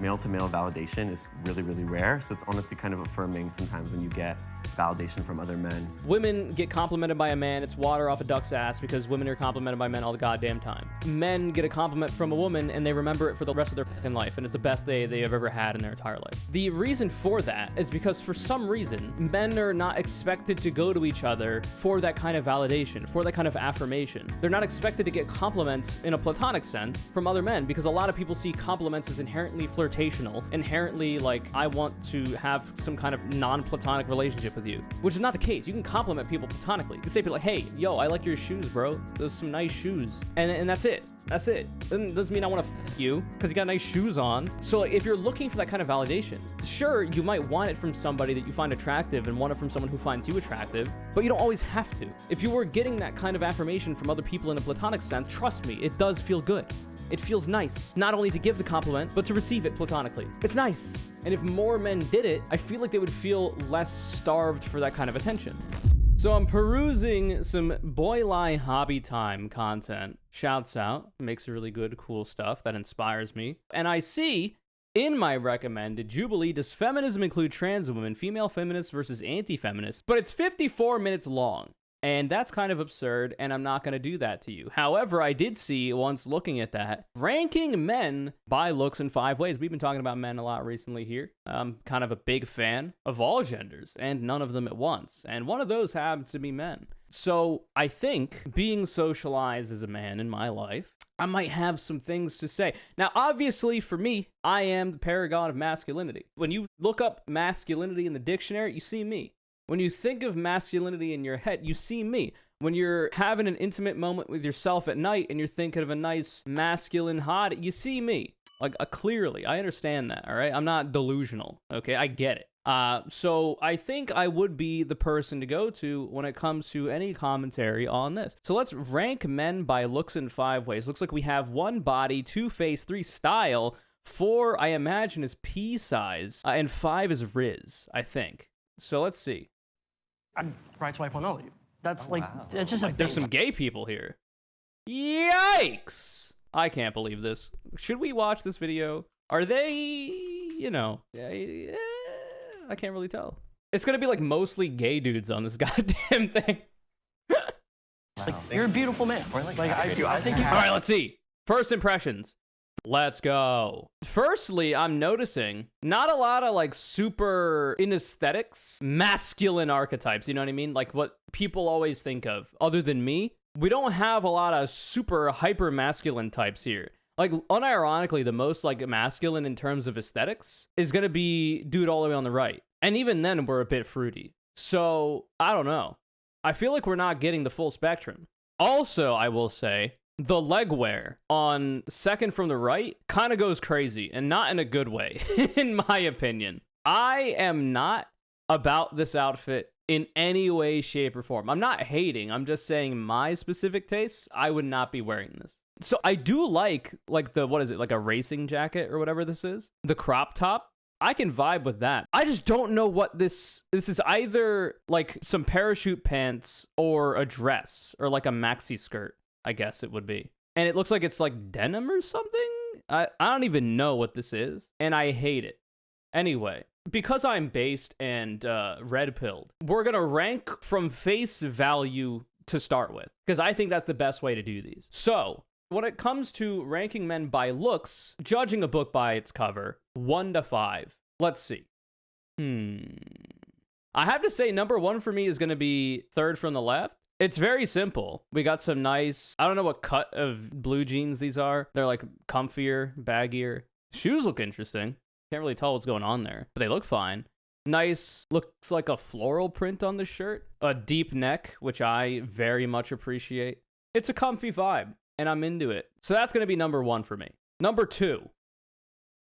male-to-male validation is really, really rare. So it's honestly kind of affirming sometimes when you get validation from other men. Women get complimented by a man, it's water off a duck's ass because women are complimented by men all the goddamn time. Men get a compliment from a woman and they remember it for the rest of their fucking life, and it's the best day they have ever had in their entire life. The reason for that is because for some reason, men are not expected to go to each other for that kind of validation, for that kind of affirmation. They're not expected to get compliments in a platonic sense from other men because a lot of people see compliments as inherently flirtational, inherently like, I want to have some kind of non-platonic relationship with you, which is not the case. You can compliment people platonically. You can say, like, hey, yo, I like your shoes, bro. Those are some nice shoes. And that's it. That's it. Doesn't mean I want to f you because you got nice shoes on. So like, if you're looking for that kind of validation, sure, you might want it from somebody that you find attractive and want it from someone who finds you attractive, but you don't always have to. If you were getting that kind of affirmation from other people in a platonic sense, trust me, it does feel good. It feels nice, not only to give the compliment, but to receive it platonically. It's nice. And if more men did it, I feel like they would feel less starved for that kind of attention. So I'm perusing some boy lie hobby time content. Shouts out, makes really good, cool stuff that inspires me. And I see in my recommended Jubilee, does feminism include trans women, female feminists versus anti-feminists? But it's 54 minutes long. And that's kind of absurd, and I'm not going to do that to you. However, I did see, once looking at that, ranking men by looks in 5 ways. We've been talking about men a lot recently here. I'm kind of a big fan of all genders, and none of them at once. And one of those happens to be men. So I think, being socialized as a man in my life, I might have some things to say. Now, obviously, for me, I am the paragon of masculinity. When you look up masculinity in the dictionary, you see me. When you think of masculinity in your head, you see me. When you're having an intimate moment with yourself at night and you're thinking of a nice masculine hot, you see me. Like, clearly, I understand that, all right? I'm not delusional, okay? I get it. So I think I would be the person to go to when it comes to any commentary on this. So let's rank men by looks in 5 ways. Looks like we have 1 body, 2 face, 3 style, 4, I imagine, is P size, and 5 is Riz, I think. So let's see. I'd right swipe on all of you. That's wow. It's just like, there's some gay people here. Yikes! I can't believe this. Should we watch this video? Are they, you know, I can't really tell. It's gonna be like mostly gay dudes on this goddamn thing. Like, you're a beautiful man. Like I think you. All right, let's see. First impressions. Let's go. Firstly, I'm noticing not a lot of like super in aesthetics, masculine archetypes, you know what I mean? Like what people always think of. Other than me, we don't have a lot of super hyper masculine types here. Like unironically, the most like masculine in terms of aesthetics is gonna be dude all the way on the right. And even then we're a bit fruity. So I don't know. I feel like we're not getting the full spectrum. Also, I will say, the leg wear on second from the right kind of goes crazy, and not in a good way, in my opinion. I am not about this outfit in any way, shape, or form. I'm not hating. I'm just saying my specific tastes, I would not be wearing this. So I do like the, what is it, like a racing jacket or whatever this is? The crop top. I can vibe with that. I just don't know what this is, either like some parachute pants or a dress or like a maxi skirt. I guess it would be. And it looks like it's like denim or something. I don't even know what this is. And I hate it. Anyway, because I'm based and red-pilled, we're going to rank from face value to start with. Because I think that's the best way to do these. So, when it comes to ranking men by looks, judging a book by its cover, 1 to 5. Let's see. I have to say number 1 for me is going to be third from the left. It's very simple. We got some nice, I don't know what cut of blue jeans these are. They're like comfier, baggier. Shoes look interesting. Can't really tell what's going on there, but they look fine. Nice, looks like a floral print on the shirt. A deep neck, which I very much appreciate. It's a comfy vibe, and I'm into it. So that's going to be number 1 for me. Number 2.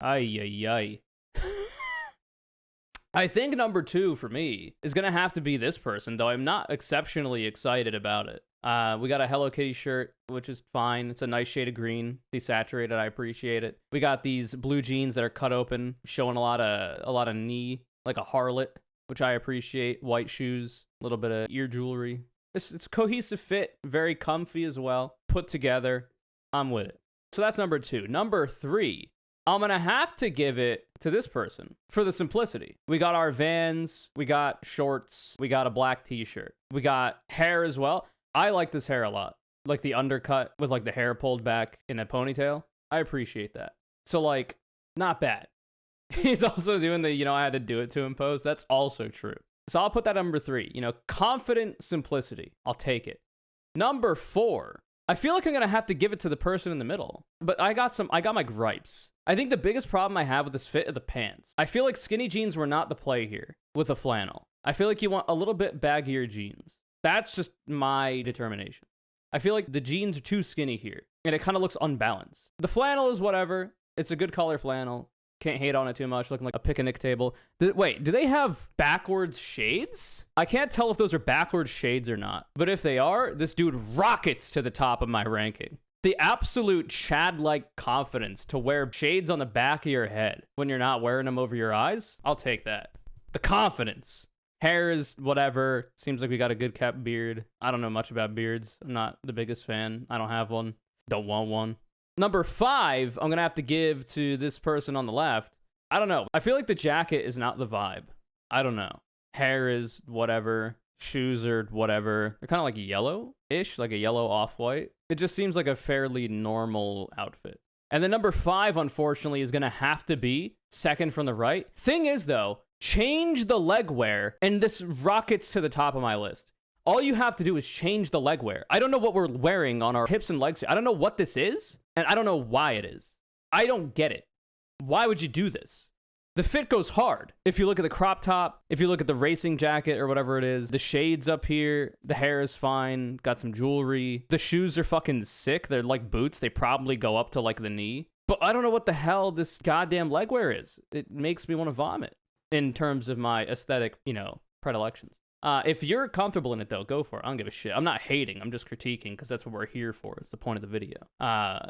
Ay. I think number 2 for me is going to have to be this person, though I'm not exceptionally excited about it. We got a Hello Kitty shirt, which is fine. It's a nice shade of green, desaturated. I appreciate it. We got these blue jeans that are cut open, showing a lot of knee, like a harlot, which I appreciate. White shoes, a little bit of ear jewelry. It's a cohesive fit, very comfy as well. Put together. I'm with it. So that's number 2. Number 3. I'm gonna have to give it to this person for the simplicity. We got our Vans, we got shorts, we got a black t-shirt, we got hair as well. I like this hair a lot. Like the undercut with like the hair pulled back in a ponytail. I appreciate that. So like, not bad. He's also doing the, I had to do it to him pose. That's also true. So I'll put that number 3, confident simplicity. I'll take it. Number 4, I feel like I'm going to have to give it to the person in the middle, but I got my gripes. I think the biggest problem I have with this fit are the pants. I feel like skinny jeans were not the play here with a flannel. I feel like you want a little bit baggier jeans. That's just my determination. I feel like the jeans are too skinny here, and it kind of looks unbalanced. The flannel is whatever. It's a good color flannel. Can't hate on it too much, looking like a picnic table. Wait, do they have backwards shades? I can't tell if those are backwards shades or not. But if they are, this dude rockets to the top of my ranking. The absolute Chad-like confidence to wear shades on the back of your head when you're not wearing them over your eyes, I'll take that. The confidence. Hair is whatever. Seems like we got a good kept beard. I don't know much about beards. I'm not the biggest fan. I don't have one. Don't want one. Number 5, I'm going to have to give to this person on the left. I don't know. I feel like the jacket is not the vibe. I don't know. Hair is whatever. Shoes are whatever. They're kind of like yellow-ish, like a yellow off-white. It just seems like a fairly normal outfit. And then number 5, unfortunately, is going to have to be second from the right. Thing is, though, change the leg wear, and this rockets to the top of my list. All you have to do is change the leg wear. I don't know what we're wearing on our hips and legs. I don't know what this is, and I don't know why it is. I don't get it. Why would you do this? The fit goes hard. If you look at the crop top, if you look at the racing jacket or whatever it is, the shades up here, the hair is fine, got some jewelry. The shoes are fucking sick. They're like boots. They probably go up to like the knee. But I don't know what the hell this goddamn leg wear is. It makes me want to vomit in terms of my aesthetic, predilections. If you're comfortable in it, though, go for it. I don't give a shit. I'm not hating. I'm just critiquing because that's what we're here for. It's the point of the video.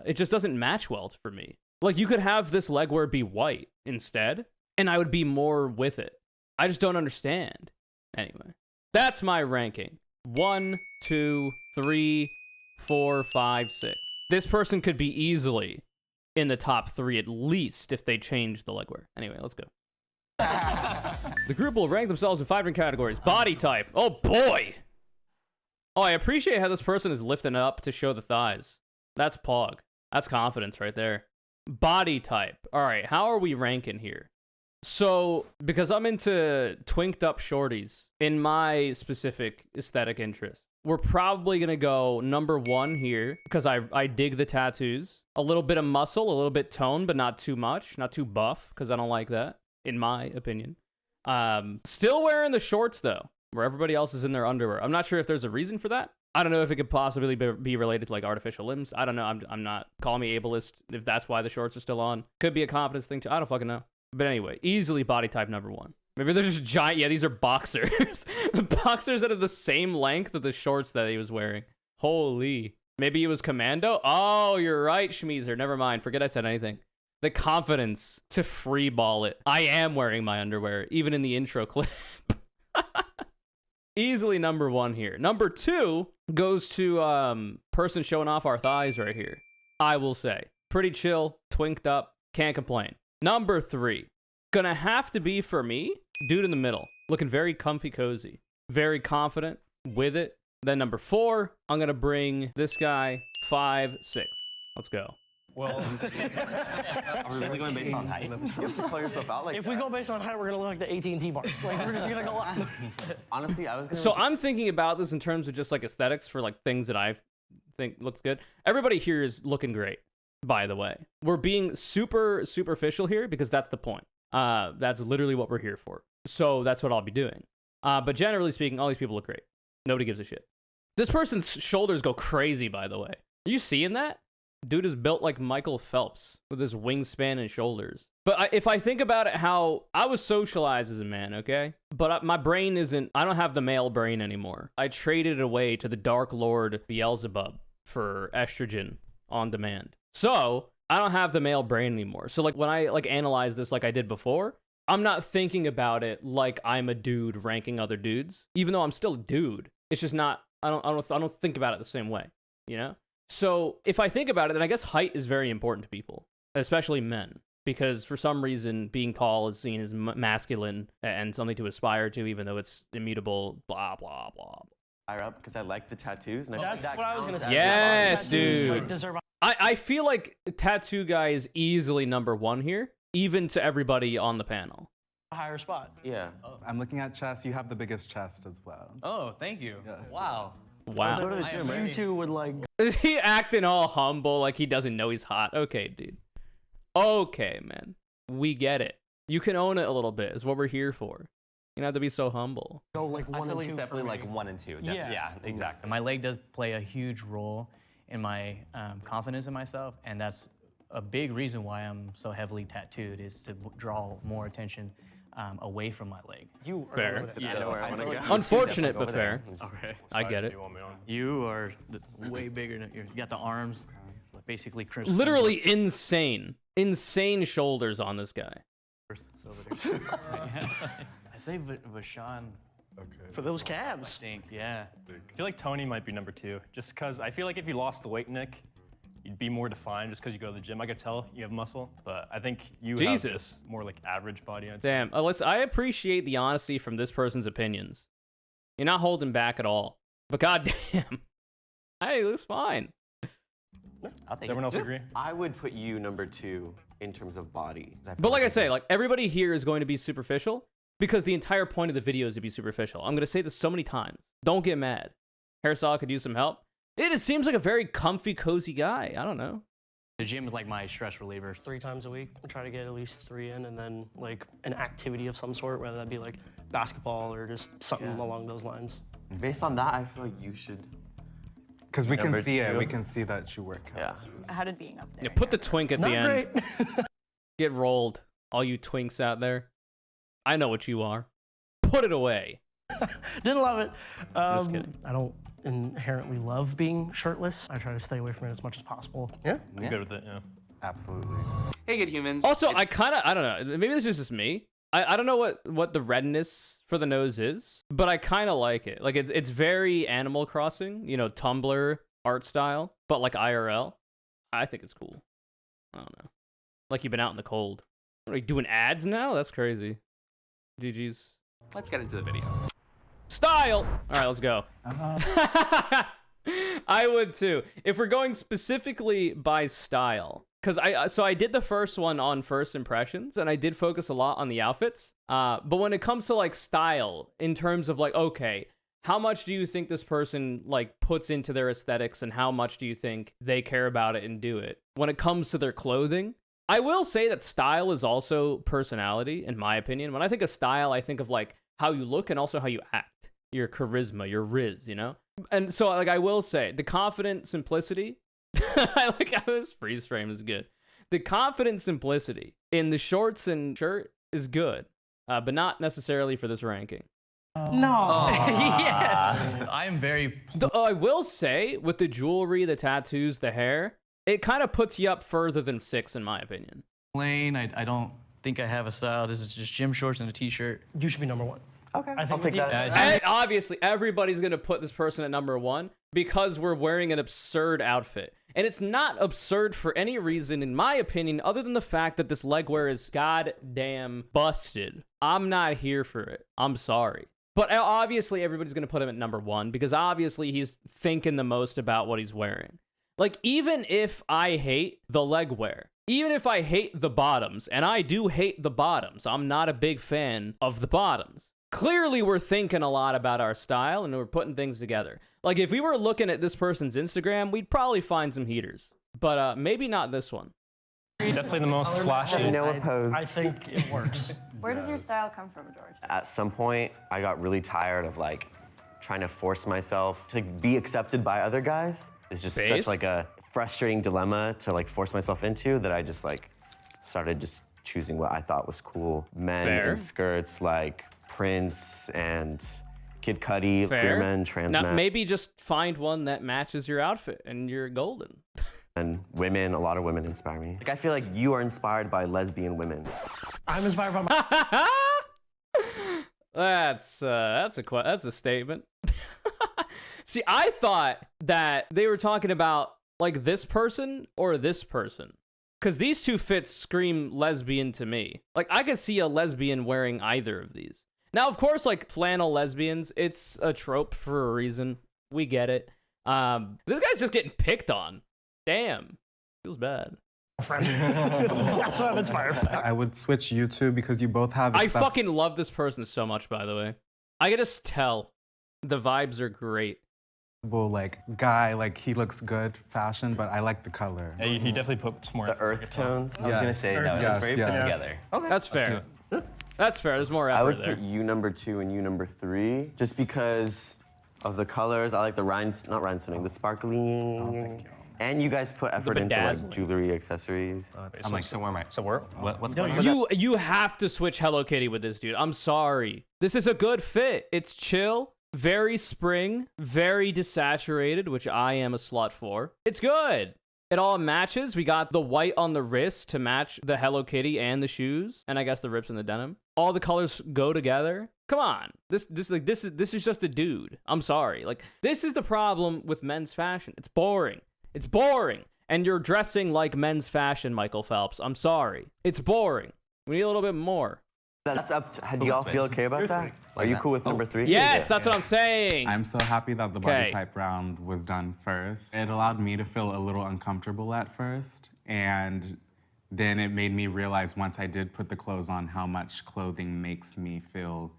It just doesn't match well for me. Like, you could have this legwear be white instead, and I would be more with it. I just don't understand. Anyway, that's my ranking. 1, 2, 3, 4, 5, 6. This person could be easily in the top 3 at least if they changed the legwear. Anyway, let's go. The group will rank themselves in 5 different categories. Body type. Oh, boy. Oh, I appreciate how this person is lifting up to show the thighs. That's pog. That's confidence right there. Body type. All right, how are we ranking here? So, because I'm into twinked up shorties in my specific aesthetic interest, we're probably going to go number 1 here because I dig the tattoos. A little bit of muscle, a little bit tone, but not too much. Not too buff because I don't like that, in my opinion. Still wearing the shorts, though, where everybody else is in their underwear. I'm not sure if there's a reason for that. I don't know if it could possibly be related to like artificial limbs. I don't know. I'm not, call me ableist if that's why the shorts are still on. Could be a confidence thing too. I don't fucking know. But anyway, easily body type number 1. Maybe they're just giant. Yeah, these are boxers. Boxers that are the same length of the shorts that he was wearing. Holy. Maybe he was commando? Oh, you're right, Schmeezer. Never mind. Forget I said anything. The confidence to free ball it. I am wearing my underwear, even in the intro clip. Easily number 1 here. Number 2 goes to person showing off our thighs right here. I will say. Pretty chill, twinked up, can't complain. Number 3. Gonna have to be, for me, dude in the middle. Looking very comfy cozy. Very confident with it. Then number 4, I'm gonna bring this guy. 5, 6. Let's go. Well, Are we really going based on height? You have to call yourself out like if that. we go based on height, we're gonna look like the AT&T bars. Like, we're just gonna go out. Honestly, I was gonna... So I'm thinking about this in terms of just like aesthetics for like things that I think looks good. Everybody here is looking great, by the way. We're being super superficial here because that's the point. That's literally what we're here for. So that's what I'll be doing. But generally speaking, all these people look great. Nobody gives a shit. This person's shoulders go crazy, by the way. Are you seeing that? Dude is built like Michael Phelps with his wingspan and shoulders. But if I think about it, how I was socialized as a man, okay? But my brain isn't, I don't have the male brain anymore. I traded it away to the Dark Lord Beelzebub for estrogen on demand. So I don't have the male brain anymore. So like when I like analyze this like I did before, I'm not thinking about it like I'm a dude ranking other dudes, even though I'm still a dude. It's just not, I don't think about it the same way, you know? So if I think about it, then I guess height is very important to people, especially men, because for some reason being tall is seen as masculine and something to aspire to, even though it's immutable. Blah blah blah. Higher up because I like the tattoos, and I That's think that what I was gonna counts say. as- Yes, Tattoos, dude. like, deserve a I feel like tattoo guy is easily number one here, even to everybody on the panel. higher spot. Yeah. I'm looking at chest. You have the biggest chest as well. Oh, thank you. Yes. Wow. Go Wow. to the I gym, am right? You two would like. Is he acting all humble like he doesn't know he's hot? Okay, dude. Okay, man. We get it. You can own it a little bit, is what we're here for. You don't have to be so humble. Go like I one feel and like two it's for definitely me. like 1 and 2. Yeah. Yeah, exactly. My leg does play a huge role in my confidence in myself, and that's a big reason why I'm so heavily tattooed, is to draw more attention away from my leg. You are Fair. going with it. I know where I want to go. Unfortunate, but fair. Okay. I get it. You are way bigger than you got the arms, basically Chris. Literally insane. Insane shoulders on this guy. I say Vashon. For those calves. I think, yeah. I feel like Tony might be number 2, just because I feel like if you lost the weight, Nick, you'd be more defined just because you go to the gym. I could tell you have muscle, but I think you Jesus. have this more like average body. I'd say. Damn. Alyssa, I appreciate the honesty from this person's opinions. You're not holding back at all. But goddamn. Hey, it looks fine. I'll Does everyone else agree? I would put you number 2 in terms of body. But like I say, like everybody here is going to be superficial because the entire point of the video is to be superficial. I'm going to say this so many times. Don't get mad. Hairstyle could use some help. It just seems like a very comfy, cozy guy. I don't know. The gym is like my stress reliever. 3 times a week. I try to get at least 3 in, and then like an activity of some sort, whether that be like basketball or just something along those lines. Based on that, I feel like you should. Because we can Number see it. 2. We can see that you work out. Yeah. How did being up there? Yeah, put the twink at Not the end. great. Get rolled, all you twinks out there. I know what you are. Put it away. Didn't love it. Just kidding. I don't inherently love being shirtless. I try to stay away from it as much as possible. Yeah. I'm good with it. Yeah. Absolutely. Hey, good humans. Also, I don't know. Maybe this is just me. I don't know what the redness for the nose is, but I kind of like it. Like it's very Animal Crossing, you know, Tumblr art style, but like IRL. I think it's cool. I don't know. Like you've been out in the cold. Are you doing ads now? That's crazy. GG's. Let's get into the video. Style! All right, let's go. I would too. If we're going specifically by style, because I did the first one on first impressions, and I did focus a lot on the outfits. But when it comes to like style, in terms of like, okay, how much do you think this person like puts into their aesthetics, and how much do you think they care about it and do it? When it comes to their clothing, I will say that style is also personality, in my opinion. When I think of style, I think of like how you look and also how you act, your charisma, your riz, you know? And so like I will say, the confident simplicity, I like how this freeze frame is good. The confident simplicity in the shorts and shirt is good, but not necessarily for this ranking. No. Yeah. I am very. I will say, with the jewelry, the tattoos, the hair, it kind of puts you up further than 6, in my opinion. Plain. I don't think I have a style. This is just gym shorts and a t-shirt. You should be number 1. Okay. I think I'll take with that. the- And obviously, everybody's going to put this person at number 1 because we're wearing an absurd outfit. And it's not absurd for any reason, in my opinion, other than the fact that this leg wear is goddamn busted. I'm not here for it. I'm sorry. But obviously, everybody's going to put him at number 1 because obviously he's thinking the most about what he's wearing. Like, even if I hate the leg wear, even if I hate the bottoms, and I do hate the bottoms, I'm not a big fan of the bottoms. Clearly, we're thinking a lot about our style and we're putting things together. Like, if we were looking at this person's Instagram, we'd probably find some heaters. But maybe not this one. Definitely the most flashy. No opposed. I think it works. Where does your style come from, George? At some point, I got really tired of like trying to force myself to be accepted by other guys. It's just Based? such like a frustrating dilemma to like force myself into that I just like started just choosing what I thought was cool. Men Fair. in skirts like Prince and Kid Cudi, Fair. queer men, trans Now, men, maybe just find one that matches your outfit and you're golden. and women. A lot of women inspire me. Like I feel like you are inspired by lesbian women. I'm inspired by my. That's a statement. See, I thought that they were talking about like this person or this person. Because these two fits scream lesbian to me. Like, I could see a lesbian wearing either of these. Now, of course, like, flannel lesbians, it's a trope for a reason. We get it. This guy's just getting picked on. Damn. Feels bad. That's why I'm inspired. I would switch you two because you both have. I fucking love this person so much, by the way. I can just tell. The vibes are great. Like guy, like he looks good, fashion, but I like the color. Yeah, he definitely puts more The earth tones. I was gonna say no. Yes, That's very yes. put together. Okay. That's fair. That's fair. There's more I effort would there. put you number 2 and you number 3, just because of the colors. I like the not rhinestoning, the sparkling. Oh, thank you. And you guys put effort into like bedazzling. jewelry, accessories. I'm like, so where am I? So what's going on? You have to switch Hello Kitty with this dude. I'm sorry. This is a good fit. It's chill, very spring, very desaturated, which I am a slut for. It's good. It all matches. We got the white on the wrist to match the Hello Kitty and the shoes, and I guess the rips in the denim. All the colors go together. Come on. This is just a dude. I'm sorry. Like, this is the problem with men's fashion. It's boring. It's boring. And you're dressing like men's fashion, Michael Phelps. I'm sorry. It's boring. We need a little bit more. That's up to, do y'all feel okay about that? Are you cool with number 3? Yes, that's what I'm saying. I'm so happy that the body Okay. type round was done first. It allowed me to feel a little uncomfortable at first, and then it made me realize once I did put the clothes on how much clothing makes me feel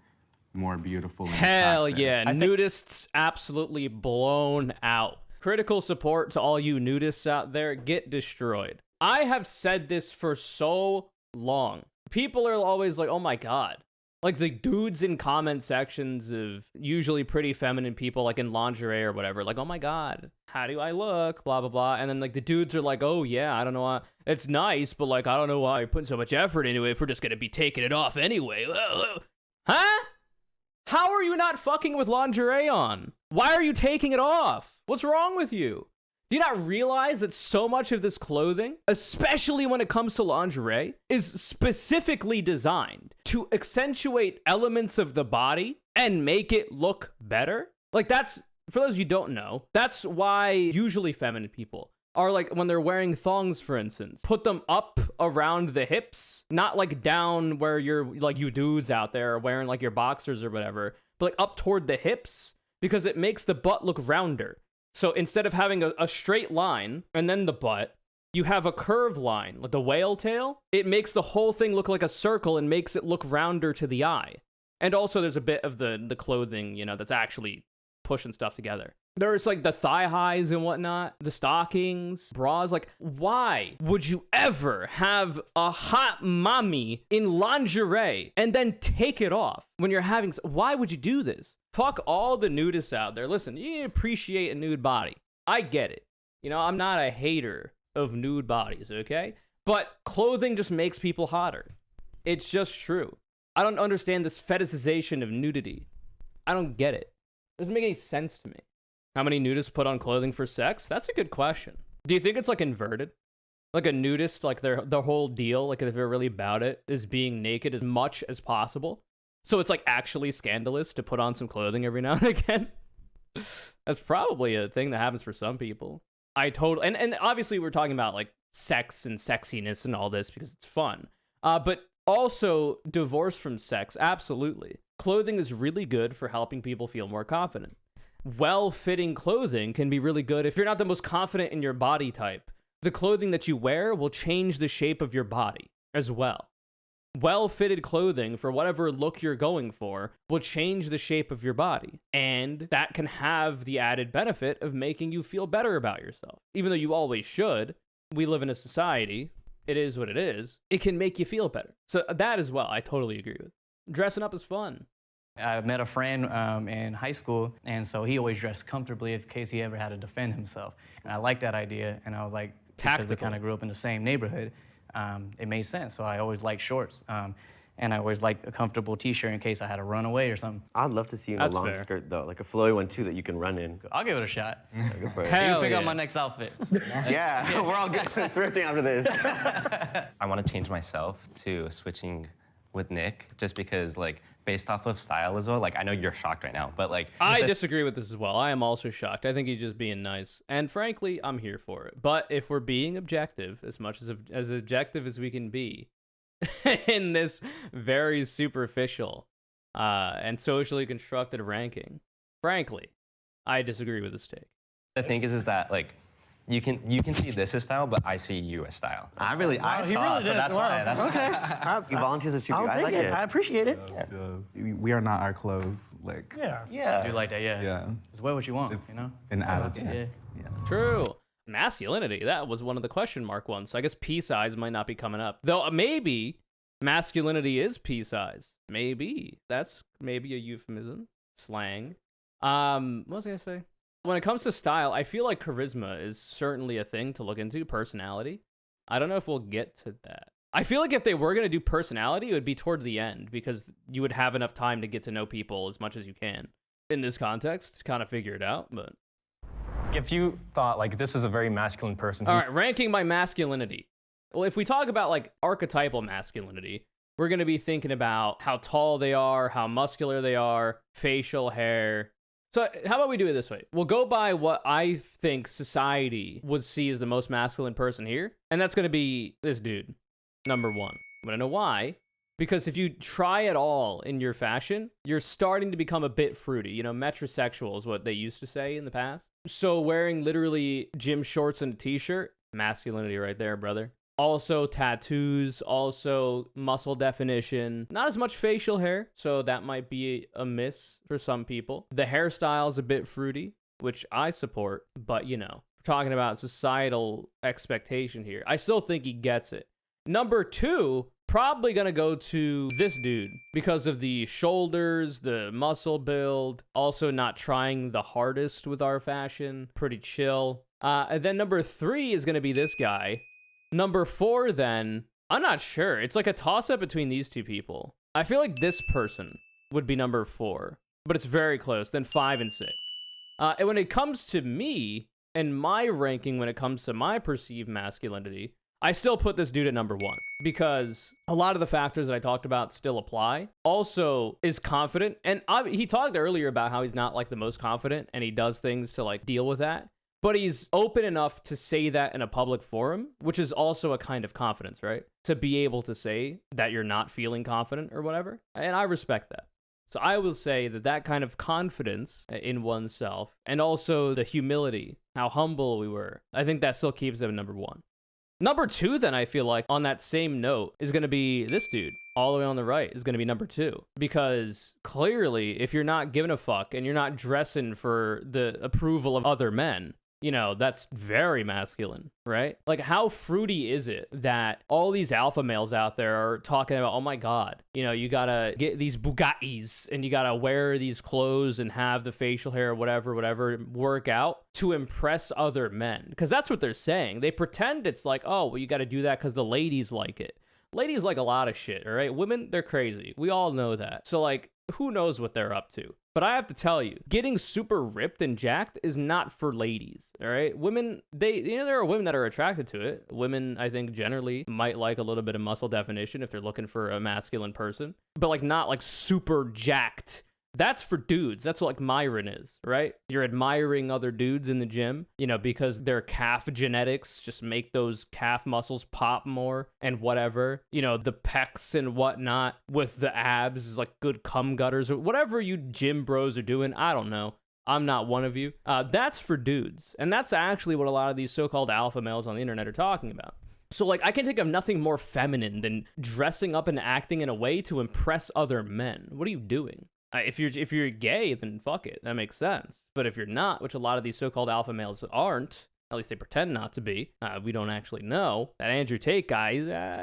more beautiful and Hell attractive. yeah. Nudists absolutely blown out. Critical support to all you nudists out there. Get destroyed. I have said this for so long. People are always like, oh my God. Like the dudes in comment sections of usually pretty feminine people, like in lingerie or whatever, like, oh my God, how do I look? Blah, blah, blah. And then like the dudes are like, oh yeah, I don't know why. It's nice, but like, I don't know why you're putting so much effort into it if we're just going to be taking it off anyway. Huh? How are you not fucking with lingerie on? Why are you taking it off? What's wrong with you? Do you not realize that so much of this clothing, especially when it comes to lingerie, is specifically designed to accentuate elements of the body and make it look better? Like that's, for those you don't know, that's why usually feminine people are like, when they're wearing thongs, for instance, put them up around the hips, not like down where you're like you dudes out there are wearing like your boxers or whatever, but like up toward the hips because it makes the butt look rounder. So instead of having a straight line and then the butt, you have a curved line, like the whale tail. It makes the whole thing look like a circle and makes it look rounder to the eye. And also there's a bit of the clothing, you know, that's actually pushing stuff together. There's like the thigh highs and whatnot, the stockings, bras. Like, why would you ever have a hot mommy in lingerie and then take it off when you're having? Why would you do this? Fuck all the nudists out there. Listen, you appreciate a nude body. I get it. You know, I'm not a hater of nude bodies, okay? But clothing just makes people hotter. It's just true. I don't understand this fetishization of nudity. I don't get it. It doesn't make any sense to me. How many nudists put on clothing for sex? That's a good question. Do you think it's like inverted? Like a nudist, like their whole deal, like if they're really about it, is being naked as much as possible? So it's like actually scandalous to put on some clothing every now and again? That's probably a thing that happens for some people. And obviously we're talking about like sex and sexiness and all this because it's fun. But also divorce from sex, absolutely. Clothing is really good for helping people feel more confident. Well-fitting clothing can be really good if you're not the most confident in your body type. The clothing that you wear will change the shape of your body as well. Well-fitted clothing for whatever look you're going for will change the shape of your body. And that can have the added benefit of making you feel better about yourself. Even though you always should, we live in a society, it is what it is, it can make you feel better. So that as well, I totally agree with. Dressing up is fun. I met a friend in high school, and so he always dressed comfortably in case he ever had to defend himself. And I liked that idea, and I was like, because we kind of grew up in the same neighborhood, it made sense. So I always liked shorts, and I always liked a comfortable t-shirt in case I had to run away or something. I'd love to see you in a long skirt though, like a flowy one too that you can run in. I'll give it a shot. Go for it. You pick up my next outfit. Yeah, we're all good thrifting after this. I want to change myself to switching with Nick, just because like based off of style as well. Like I know you're shocked right now, but like I disagree with this as well. I am also shocked. I think he's just being nice, and frankly, I'm here for it. But if we're being objective, as much as objective as we can be, in this very superficial and socially constructed ranking, frankly, I disagree with this take. the thing is that like you can see this as style, but I see you as style. I saw it, so that's why. That's Okay. You volunteer as a super. I'll I take like it. it. I appreciate it. Yes. We are not our clothes. Like, Yeah. I do like that, yeah. yeah. Just wear what you want, It's you know? an attitude. Yeah. Yeah. True. Masculinity, that was one of the question mark ones. So I guess P size might not be coming up. Though maybe masculinity is P size. Maybe. That's maybe a euphemism. Slang. What was I gonna say? When it comes to style, I feel like charisma is certainly a thing to look into, personality. I don't know if we'll get to that. I feel like if they were gonna do personality, it would be toward the end because you would have enough time to get to know people as much as you can. In this context, to kind of figure it out, but If you thought like this is a very masculine person, all right, ranking by masculinity. Well, if we talk about like archetypal masculinity, we're going to be thinking about how tall they are, how muscular they are, facial hair. So how about we do it this way? We'll go by what I think society would see as the most masculine person here, and that's going to be this dude, number one. I want to know why. Because if you try it all in your fashion, you're starting to become a bit fruity. You know, metrosexual is what they used to say in the past. So wearing literally gym shorts and a t-shirt, masculinity right there, brother. Also tattoos, also muscle definition. Not as much facial hair, so that might be a miss for some people. The hairstyle's a bit fruity, which I support, but you know, we're talking about societal expectation here. I still think he gets it. Number two, probably gonna go to this dude because of the shoulders, the muscle build, also not trying the hardest with our fashion, pretty chill. And then number three is gonna be this guy. Number four, then, I'm not sure. It's like a toss-up between these two people. I feel like this person would be number four, but it's very close. Then 5 and 6. And when it comes to me and my ranking, when it comes to my perceived masculinity, I still put this dude at number one because a lot of the factors that I talked about still apply. Also is confident. And he talked earlier about how he's not like the most confident and he does things to like deal with that. But he's open enough to say that in a public forum, which is also a kind of confidence, right? To be able to say that you're not feeling confident or whatever. And I respect that. So I will say that that kind of confidence in oneself and also the humility, how humble we were, I think that still keeps him at number one. Number two, then, I feel like, on that same note, is going to be this dude. All the way on the right is going to be number two. Because clearly, if you're not giving a fuck and you're not dressing for the approval of other men, you know, that's very masculine, right? Like, how fruity is it that all these alpha males out there are talking about, oh my God, you know, you gotta get these Bugattis and you gotta wear these clothes and have the facial hair, whatever, work out to impress other men. Because that's what they're saying. They pretend it's like, oh, well, you gotta do that because the ladies like it. Ladies like a lot of shit, all right? Women, they're crazy. We all know that. So, like, who knows what they're up to? But I have to tell you, getting super ripped and jacked is not for ladies, all right? Women, there are women that are attracted to it. Women, I think, generally might like a little bit of muscle definition if they're looking for a masculine person. But, like, not, like, super jacked. That's for dudes. That's what, like, Myron is, right? You're admiring other dudes in the gym, you know, because their calf genetics just make those calf muscles pop more and whatever. You know, the pecs and whatnot with the abs is like good cum gutters or whatever you gym bros are doing. I don't know. I'm not one of you. That's for dudes. And that's actually what a lot of these so-called alpha males on the internet are talking about. So, like, I can think of nothing more feminine than dressing up and acting in a way to impress other men. What are you doing? If you're gay, then fuck it. That makes sense. But if you're not, which a lot of these so-called alpha males aren't, at least they pretend not to be, we don't actually know. That Andrew Tate guy,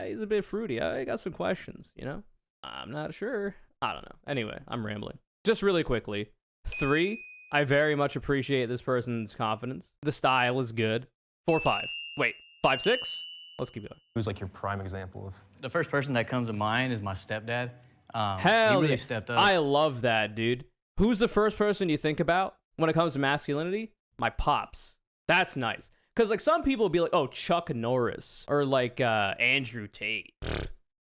he's a bit fruity. I got some questions, you know? I'm not sure. I don't know. Anyway, I'm rambling. Just really quickly. 3, I very much appreciate this person's confidence. The style is good. 4, 5. Wait, 5, 6? Let's keep going. who's like your prime example of? The first person that comes to mind is my stepdad. Hell he really yeah. stepped up. I love that, dude. Who's the first person you think about when it comes to masculinity? My pops. That's nice. Because, like, some people will be like, oh, Chuck Norris or, like, Andrew Tate.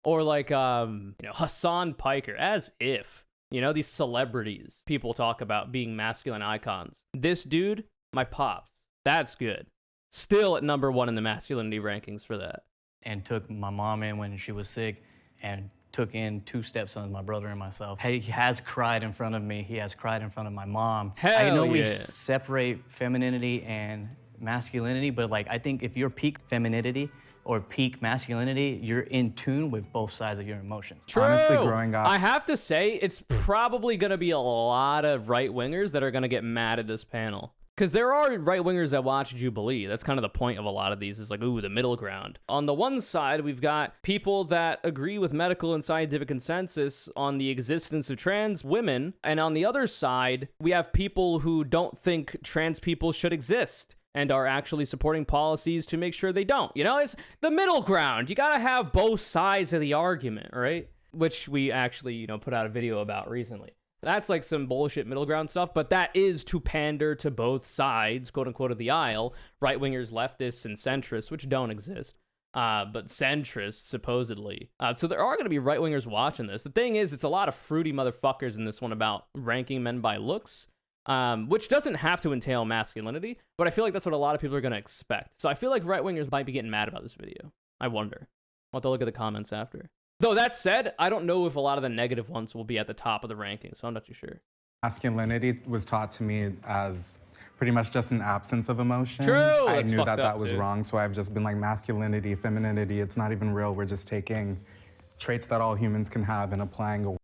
Or like, Hassan Piker, as if, these celebrities people talk about being masculine icons. This dude, my pops, that's good. Still at number 1 in the masculinity rankings for that. And took my mom in when she was sick and took in 2 stepsons, my brother and myself. He has cried in front of me. He has cried in front of my mom. I know we separate femininity and masculinity, but like I think if you're peak femininity or peak masculinity, you're in tune with both sides of your emotions. True. Honestly, growing up, I have to say, it's probably going to be a lot of right-wingers that are going to get mad at this panel. Because there are right-wingers that watch Jubilee. That's kind of the point of a lot of these, is like, ooh, the middle ground. On the one side, we've got people that agree with medical and scientific consensus on the existence of trans women. And on the other side, we have people who don't think trans people should exist and are actually supporting policies to make sure they don't. It's the middle ground. You gotta have both sides of the argument, right? Which we actually, put out a video about recently. That's like some bullshit middle ground stuff, but that is to pander to both sides, quote unquote, of the aisle, right-wingers, leftists, and centrists, which don't exist, but centrists, supposedly. So there are going to be right-wingers watching this. The thing is, it's a lot of fruity motherfuckers in this one about ranking men by looks, which doesn't have to entail masculinity, but I feel like that's what a lot of people are going to expect. So I feel like right-wingers might be getting mad about this video. I wonder. I'll have to look at the comments after. Though that said, I don't know if a lot of the negative ones will be at the top of the rankings, so I'm not too sure. Masculinity was taught to me as pretty much just an absence of emotion. True, I that's knew fucked that up, was dude. wrong, so I've just been like, masculinity, femininity, it's not even real. We're just taking traits that all humans can have and applying a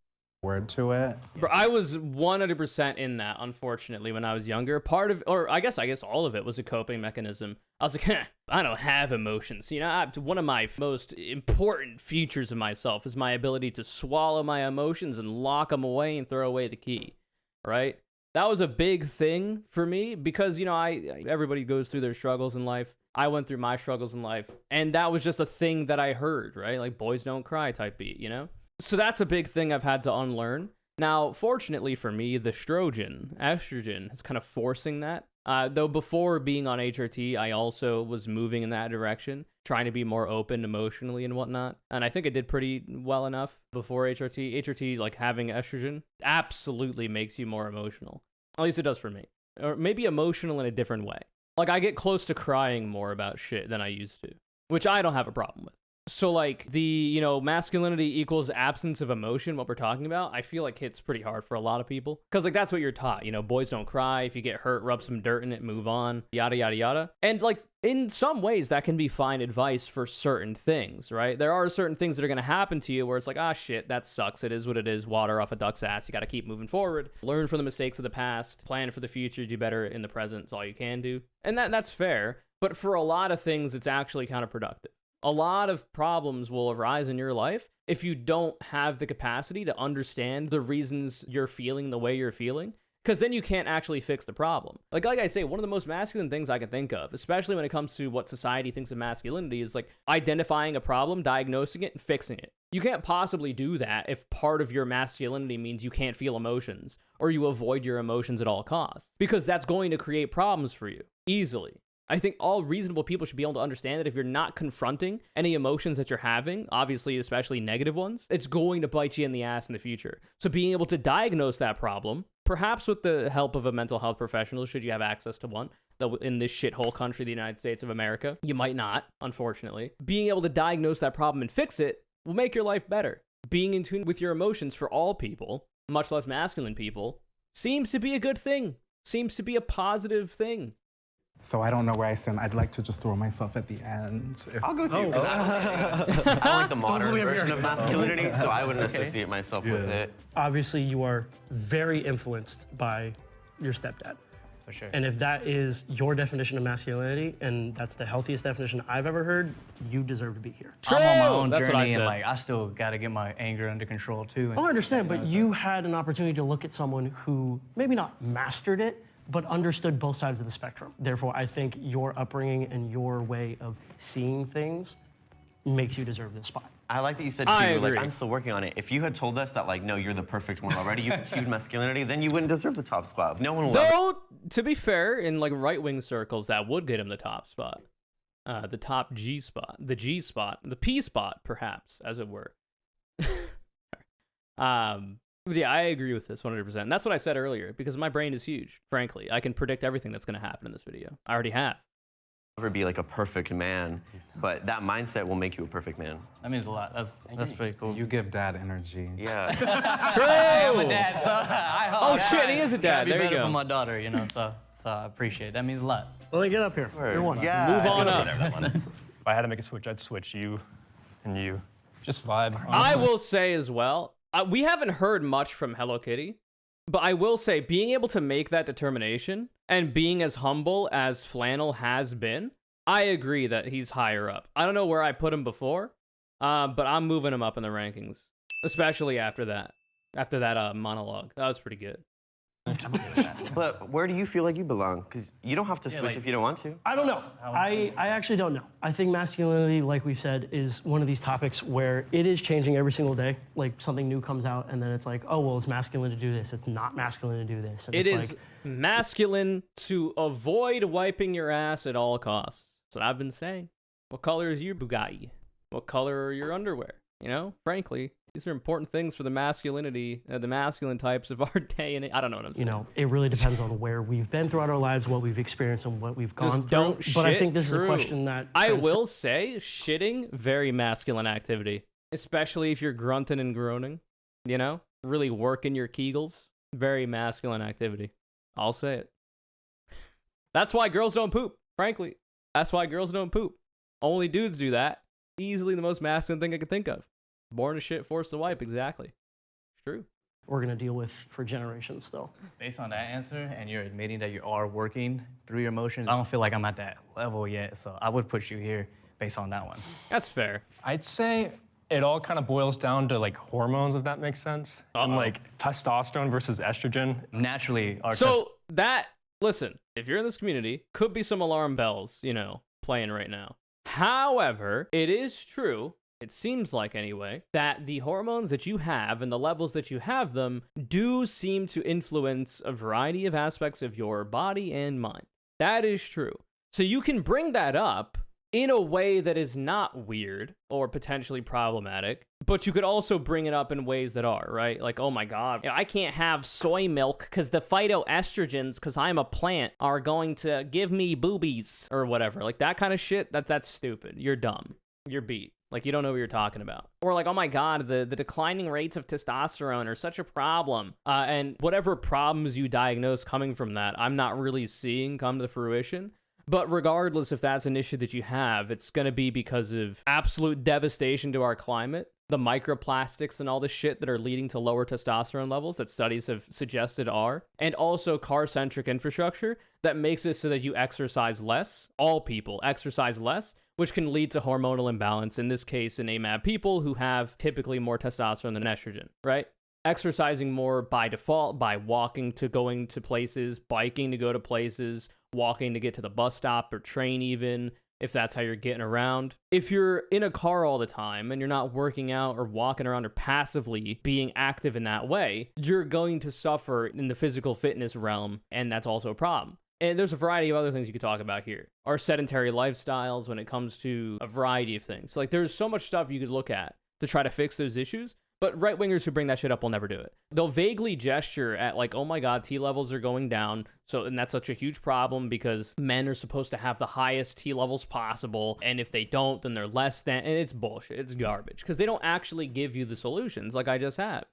word to it. Bro, I was 100% in that, unfortunately, when I was younger. Part of, or I guess all of it was a coping mechanism. I was like, I don't have emotions. One of my most important features of myself is my ability to swallow my emotions and lock them away and throw away the key, right? That was a big thing for me because, everybody goes through their struggles in life. I went through my struggles in life, and that was just a thing that I heard, right? Like, boys don't cry type beat, So that's a big thing I've had to unlearn. Now, fortunately for me, the estrogen is kind of forcing that. Though before being on HRT, I also was moving in that direction, trying to be more open emotionally and whatnot. And I think I did pretty well enough before HRT. HRT, like having estrogen, absolutely makes you more emotional. At least it does for me. Or maybe emotional in a different way. Like, I get close to crying more about shit than I used to, which I don't have a problem with. So, like, the, masculinity equals absence of emotion, what we're talking about, I feel like hits pretty hard for a lot of people. Because, like, that's what you're taught. Boys don't cry. If you get hurt, rub some dirt in it, move on, yada, yada, yada. And, like, in some ways, that can be fine advice for certain things, right? There are certain things that are going to happen to you where it's like, shit, that sucks. It is what it is. Water off a duck's ass. You got to keep moving forward. Learn from the mistakes of the past. Plan for the future. Do better in the present. It's all you can do. And that's fair. But for a lot of things, it's actually counterproductive. A lot of problems will arise in your life if you don't have the capacity to understand the reasons you're feeling the way you're feeling, because then you can't actually fix the problem. Like I say, one of the most masculine things I can think of, especially when it comes to what society thinks of masculinity, is like identifying a problem, diagnosing it, and fixing it. You can't possibly do that if part of your masculinity means you can't feel emotions or you avoid your emotions at all costs, because that's going to create problems for you easily. I think all reasonable people should be able to understand that if you're not confronting any emotions that you're having, obviously, especially negative ones, it's going to bite you in the ass in the future. So being able to diagnose that problem, perhaps with the help of a mental health professional, should you have access to one, though in this shithole country, the United States of America, you might not, unfortunately. Being able to diagnose that problem and fix it will make your life better. Being in tune with your emotions for all people, much less masculine people, seems to be a good thing. Seems to be a positive thing. So I don't know where I stand. I'd like to just throw myself at the end. I'll go with you. I like the modern version of masculinity, so I wouldn't associate myself with it. Obviously, you are very influenced by your stepdad. For sure. And if that is your definition of masculinity, and that's the healthiest definition I've ever heard, you deserve to be here. True. I'm on my own That's what I journey, and said. like I still got to get my anger under control too. And, I understand, but you had an opportunity to look at someone who maybe not mastered it, but understood both sides of the spectrum. Therefore, I think your upbringing and your way of seeing things makes you deserve this spot. I like that you said, I too, like, agree. I'm still working on it. If you had told us that, like, no, you're the perfect one already, you've achieved masculinity, then you wouldn't deserve the top spot. No one will ever. Though, to be fair, in like right-wing circles, that would get him the top spot. The top G spot, the G spot, the P spot, perhaps, as it were. But yeah, I agree with this 100%. And that's what I said earlier, because my brain is huge, frankly. I can predict everything that's going to happen in this video. I already have. Never be like a perfect man, but that mindset will make you a perfect man. That means a lot. That's pretty cool. You give dad energy. Yeah. True! I am a dad, so I hope. Oh shit, he is a Try dad. to be There you better go. for my daughter, you know. So I appreciate it. That means a lot. Well, get up here. You're one. Yeah. Move on up. If I had to make a switch, I'd switch you and you. Just vibe. I will say as well, we haven't heard much from Hello Kitty, but I will say being able to make that determination and being as humble as Flannel has been, I agree that he's higher up. I don't know where I put him before, but I'm moving him up in the rankings, especially after that monologue. That was pretty good. But where do you feel like you belong? Because you don't have to switch if you don't want to. I don't know. I actually don't know. I think masculinity, like we've said, is one of these topics where it is changing every single day. Like something new comes out and then it's like, oh, well, it's masculine to do this. It's not masculine to do this. And It it's is like, masculine to avoid wiping your ass at all costs. That's what I've been saying. What color is your Bugatti? What color are your underwear? You know, frankly, these are important things for the masculinity, the masculine types of our day. And I don't know what I'm saying. you know, it really depends on where we've been throughout our lives, what we've experienced, and what we've gone Just don't through. But I shit, think this is true. a question that I will say, shitting, very masculine activity. Especially if you're grunting and groaning, you know? Really working your Kegels. Very masculine activity. I'll say it. That's why girls don't poop, frankly. That's why girls don't poop. Only dudes do that. Easily the most masculine thing I could think of. Born to shit, forced to wipe, exactly. It's true. we're going to deal with for generations still. Based on that answer, and you're admitting that you are working through your emotions, I don't feel like I'm at that level yet, so I would put you here based on that one. That's fair. I'd say it all kind of boils down to like hormones, if that makes sense. And like testosterone versus estrogen. Naturally, our listen, if you're in this community, could be some alarm bells, you know, playing right now. However, it is true, it seems like anyway, that the hormones that you have and the levels that you have them do seem to influence a variety of aspects of your body and mind. That is true. So you can bring that up in a way that is not weird or potentially problematic, but you could also bring it up in ways that are, right? Like, oh my God, I can't have soy milk because the phytoestrogens, because I'm a plant, are going to give me boobies or whatever. Like that kind of shit, that's stupid. You're dumb. You're beat. Like, you don't know what you're talking about. Or like, oh my God, the declining rates of testosterone are such a problem. And whatever problems you diagnose coming from that, I'm not really seeing come to fruition. But regardless if that's an issue that you have, it's going to be because of absolute devastation to our climate, the microplastics and all the shit that are leading to lower testosterone levels that studies have suggested are, and also car-centric infrastructure that makes it so that you exercise less, all people exercise less, which can lead to hormonal imbalance, in this case in AMAB people who have typically more testosterone than estrogen, right? Exercising more by default, by walking to going to places, biking to go to places, walking to get to the bus stop or train even, if that's how you're getting around. If you're in a car all the time and you're not working out or walking around or passively being active in that way, you're going to suffer in the physical fitness realm, and that's also a problem. And there's a variety of other things you could talk about here. Our sedentary lifestyles when it comes to a variety of things. Like, there's so much stuff you could look at to try to fix those issues. But right-wingers who bring that shit up will never do it. They'll vaguely gesture at like, oh my God, T levels are going down. And that's such a huge problem because men are supposed to have the highest T levels possible. And if they don't, then they're less than, and it's bullshit. It's garbage because they don't actually give you the solutions like I just have,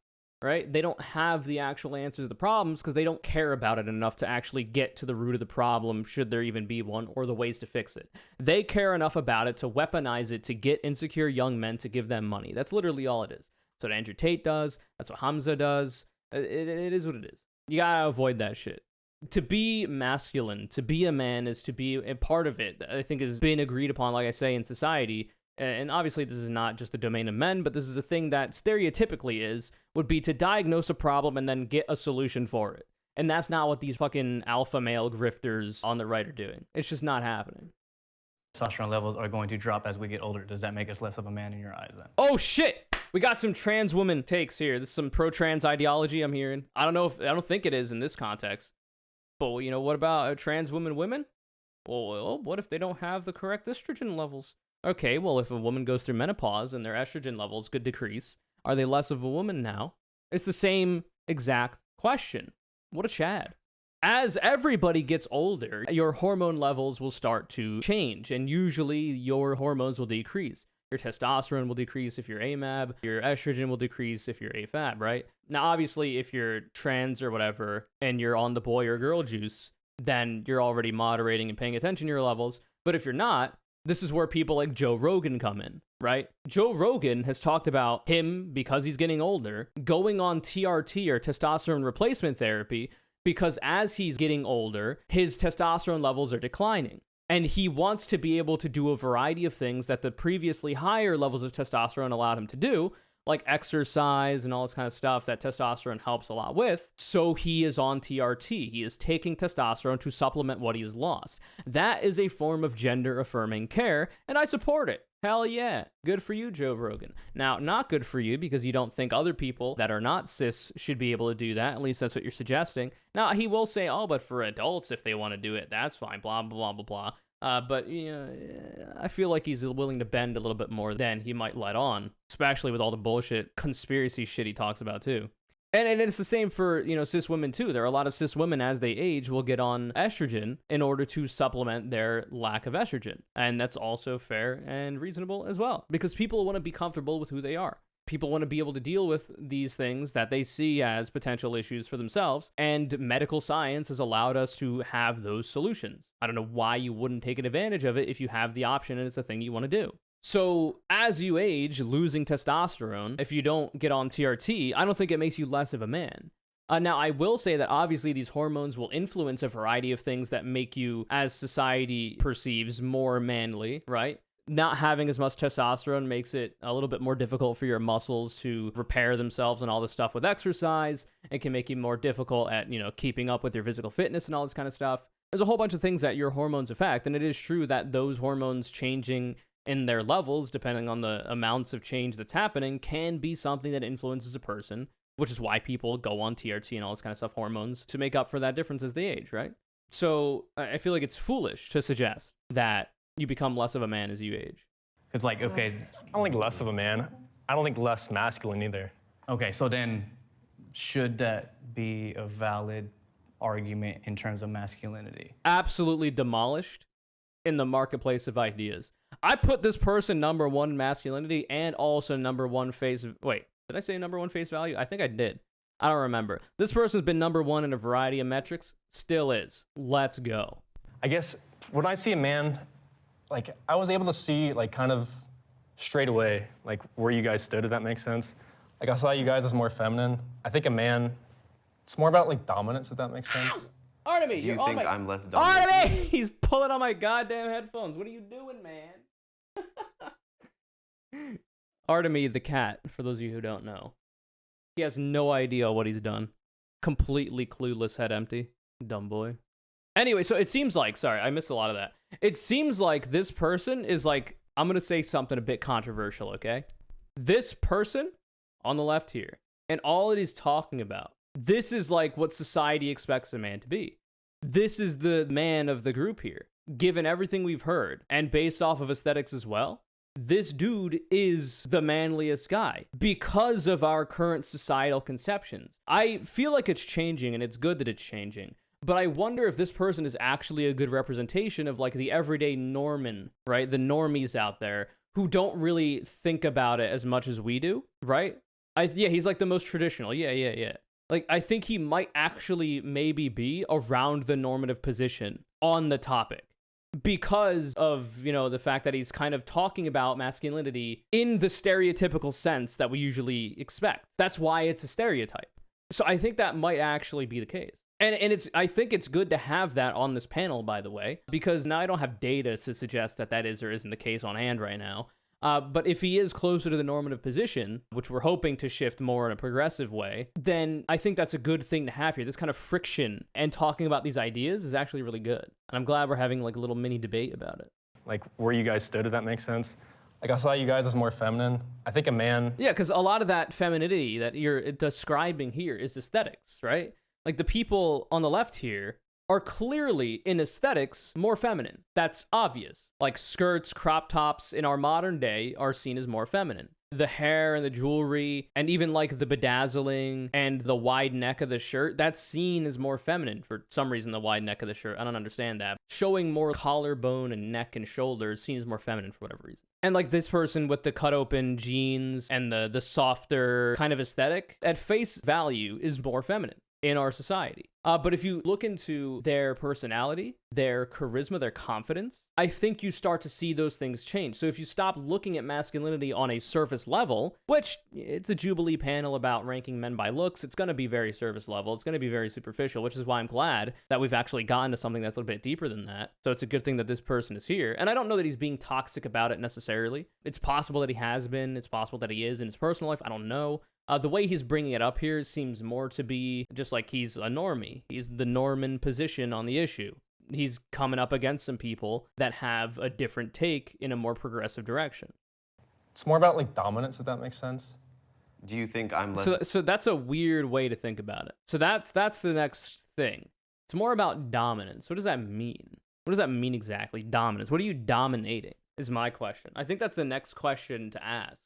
right? They don't have the actual answers to the problems because they don't care about it enough to actually get to the root of the problem, should there even be one, or the ways to fix it. They care enough about it to weaponize it to get insecure young men to give them money. That's literally all it is. That's what Andrew Tate does. That's what Hamza does. It is what it is. You gotta avoid that shit. To be masculine, to be a man, is to be a part of it. I think has been agreed upon, like I say, in society. And obviously this is not just the domain of men, but this is a thing that stereotypically would be to diagnose a problem and then get a solution for it. And that's not what these fucking alpha male grifters on the right are doing. It's just not happening. Testosterone levels are going to drop as we get older. Does that make us less of a man in your eyes then? Oh shit! We got some trans woman takes here. This is some pro-trans ideology I'm hearing. I don't think it is in this context. But, you know, what about trans women? Well, what if they don't have the correct estrogen levels? Okay, well, if a woman goes through menopause and their estrogen levels could decrease, are they less of a woman now? It's the same exact question. What a Chad. As everybody gets older, your hormone levels will start to change, and usually your hormones will decrease. Your testosterone will decrease if you're AMAB, your estrogen will decrease if you're AFAB, right? Now, obviously, if you're trans or whatever, and you're on the boy or girl juice, then you're already moderating and paying attention to your levels. But if you're not, this is where people like Joe Rogan come in, right? Joe Rogan has talked about him, because he's getting older, going on TRT or testosterone replacement therapy, because as he's getting older, his testosterone levels are declining. And he wants to be able to do a variety of things that the previously higher levels of testosterone allowed him to do, like exercise and all this kind of stuff that testosterone helps a lot with. So he is on TRT. He is taking testosterone to supplement what he has lost. That is a form of gender-affirming care, and I support it. Hell yeah. Good for you, Joe Rogan. Now, not good for you because you don't think other people that are not cis should be able to do that. At least that's what you're suggesting. Now, he will say, oh, but for adults, if they want to do it, that's fine, blah, blah, blah, blah, blah. But, you know, I feel like he's willing to bend a little bit more than he might let on, especially with all the bullshit conspiracy shit he talks about, too. And it's the same for, you know, cis women, too. There are a lot of cis women, as they age, will get on estrogen in order to supplement their lack of estrogen. And that's also fair and reasonable as well, because people want to be comfortable with who they are. People want to be able to deal with these things that they see as potential issues for themselves, and medical science has allowed us to have those solutions. I don't know why you wouldn't take advantage of it if you have the option and it's a thing you want to do. So as you age, losing testosterone, if you don't get on TRT, I don't think it makes you less of a man. Now, I will say that obviously these hormones will influence a variety of things that make you, as society perceives, more manly, right? Not having as much testosterone makes it a little bit more difficult for your muscles to repair themselves and all this stuff with exercise. It can make you more difficult at, you know, keeping up with your physical fitness and all this kind of stuff. There's a whole bunch of things that your hormones affect, and it is true that those hormones changing in their levels, depending on the amounts of change that's happening, can be something that influences a person, which is why people go on TRT and all this kind of stuff, hormones, to make up for that difference as they age, right? So I feel like it's foolish to suggest that you become less of a man as you age. It's like, okay. I don't think less of a man. I don't think less masculine either. Okay, so then should that be a valid argument in terms of masculinity? Absolutely demolished in the marketplace of ideas. I put this person number one in masculinity and also number one face. Wait, did I say number one face value? I think I did. I don't remember. This person's been number one in a variety of metrics. Still is. Let's go. I guess when I see a man, like, I was able to see, like, kind of straight away, like, where you guys stood, if that makes sense. Like, I saw you guys as more feminine. I think a man, it's more about, like, dominance, if that makes sense. Artemis, Do you you're think on my... I'm less dominant? Artemis! He's pulling on my goddamn headphones. What are you doing, man? Artemis the cat, for those of you who don't know. He has no idea what he's done. Completely clueless, head empty. Dumb boy. Anyway, so it seems like, sorry, I missed a lot of that. It seems like this person is like, I'm going to say something a bit controversial, okay? This person on the left here, and all it is talking about, this is like what society expects a man to be. This is the man of the group here. Given everything we've heard, and based off of aesthetics as well, this dude is the manliest guy because of our current societal conceptions. I feel like it's changing, and it's good that it's changing. But I wonder if this person is actually a good representation of, like, the everyday Norman, right? The normies out there who don't really think about it as much as we do, right? Yeah, he's like the most traditional. Yeah. Like, I think he might actually maybe be around the normative position on the topic because of, you know, the fact that he's kind of talking about masculinity in the stereotypical sense that we usually expect. That's why it's a stereotype. So I think that might actually be the case. And I think it's good to have that on this panel, by the way, because now I don't have data to suggest that that is or isn't the case on hand right now. But if he is closer to the normative position, which we're hoping to shift more in a progressive way, then I think that's a good thing to have here. This kind of friction and talking about these ideas is actually really good. And I'm glad we're having like a little mini debate about it. Like, where you guys stood, if that makes sense. Like, I saw you guys as more feminine. I think a man... Yeah, because a lot of that femininity that you're describing here is aesthetics, right? Like, the people on the left here are clearly, in aesthetics, more feminine. That's obvious. Like, skirts, crop tops in our modern day are seen as more feminine. the hair and the jewelry and even like the bedazzling and the wide neck of the shirt, that's seen as more feminine for some reason. The wide neck of the shirt, I don't understand that. Showing more collarbone and neck and shoulders seen as more feminine for whatever reason. And like this person with the cut open jeans and the softer kind of aesthetic at face value is more feminine in our society. But if you look into their personality, their charisma, their confidence, I think you start to see those things change. So if you stop looking at masculinity on a surface level, which it's a Jubilee panel about ranking men by looks, it's going to be very surface level. It's going to be very superficial, which is why I'm glad that we've actually gotten to something that's a little bit deeper than that. So it's a good thing that this person is here. And I don't know that he's being toxic about it necessarily. It's possible that he has been. It's possible that he is in his personal life. I don't know. The way he's bringing it up here seems more to be just like he's a normie. He's the Norman position on the issue. He's coming up against some people that have a different take in a more progressive direction. It's more about like dominance, if that makes sense. Do you think I'm less... So that's a weird way to think about it. So that's the next thing. It's more about dominance. What does that mean? What does that mean exactly? Dominance. What are you dominating is my question. I think that's the next question to ask.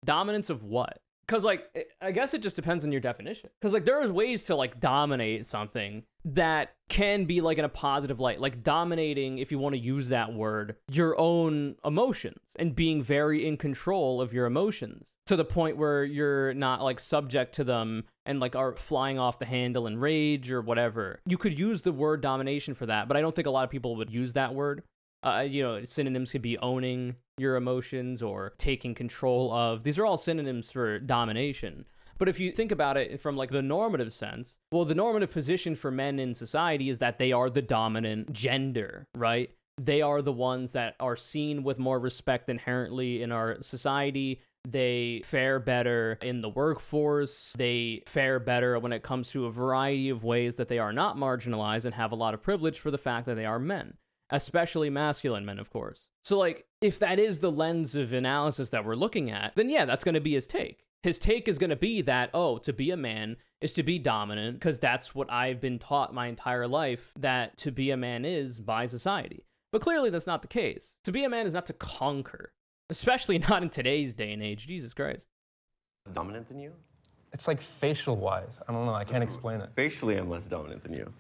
Dominance of what? Because, like, I guess it just depends on your definition. Because, like, there is ways to, like, dominate something that can be, like, in a positive light. Like, dominating, if you want to use that word, your own emotions and being very in control of your emotions to the point where you're not, like, subject to them and, like, are flying off the handle in rage or whatever. You could use the word domination for that, but I don't think a lot of people would use that word. Synonyms could be owning your emotions or taking control of. These are all synonyms for domination. But if you think about it from like the normative sense, well, the normative position for men in society is that they are the dominant gender, right? They are the ones that are seen with more respect inherently in our society. They fare better in the workforce. They fare better when it comes to a variety of ways that they are not marginalized and have a lot of privilege for the fact that they are men. Especially masculine men, of course. So, like, if that is the lens of analysis that we're looking at, then yeah, that's going to be his take. His take is going to be that, oh, to be a man is to be dominant, because that's what I've been taught my entire life that to be a man is by society. But clearly that's not the case. To be a man is not to conquer, especially not in today's day and age. Jesus Christ. Dominant than you? It's like facial-wise. I don't know. I can't explain it. Facially, I'm less dominant than you.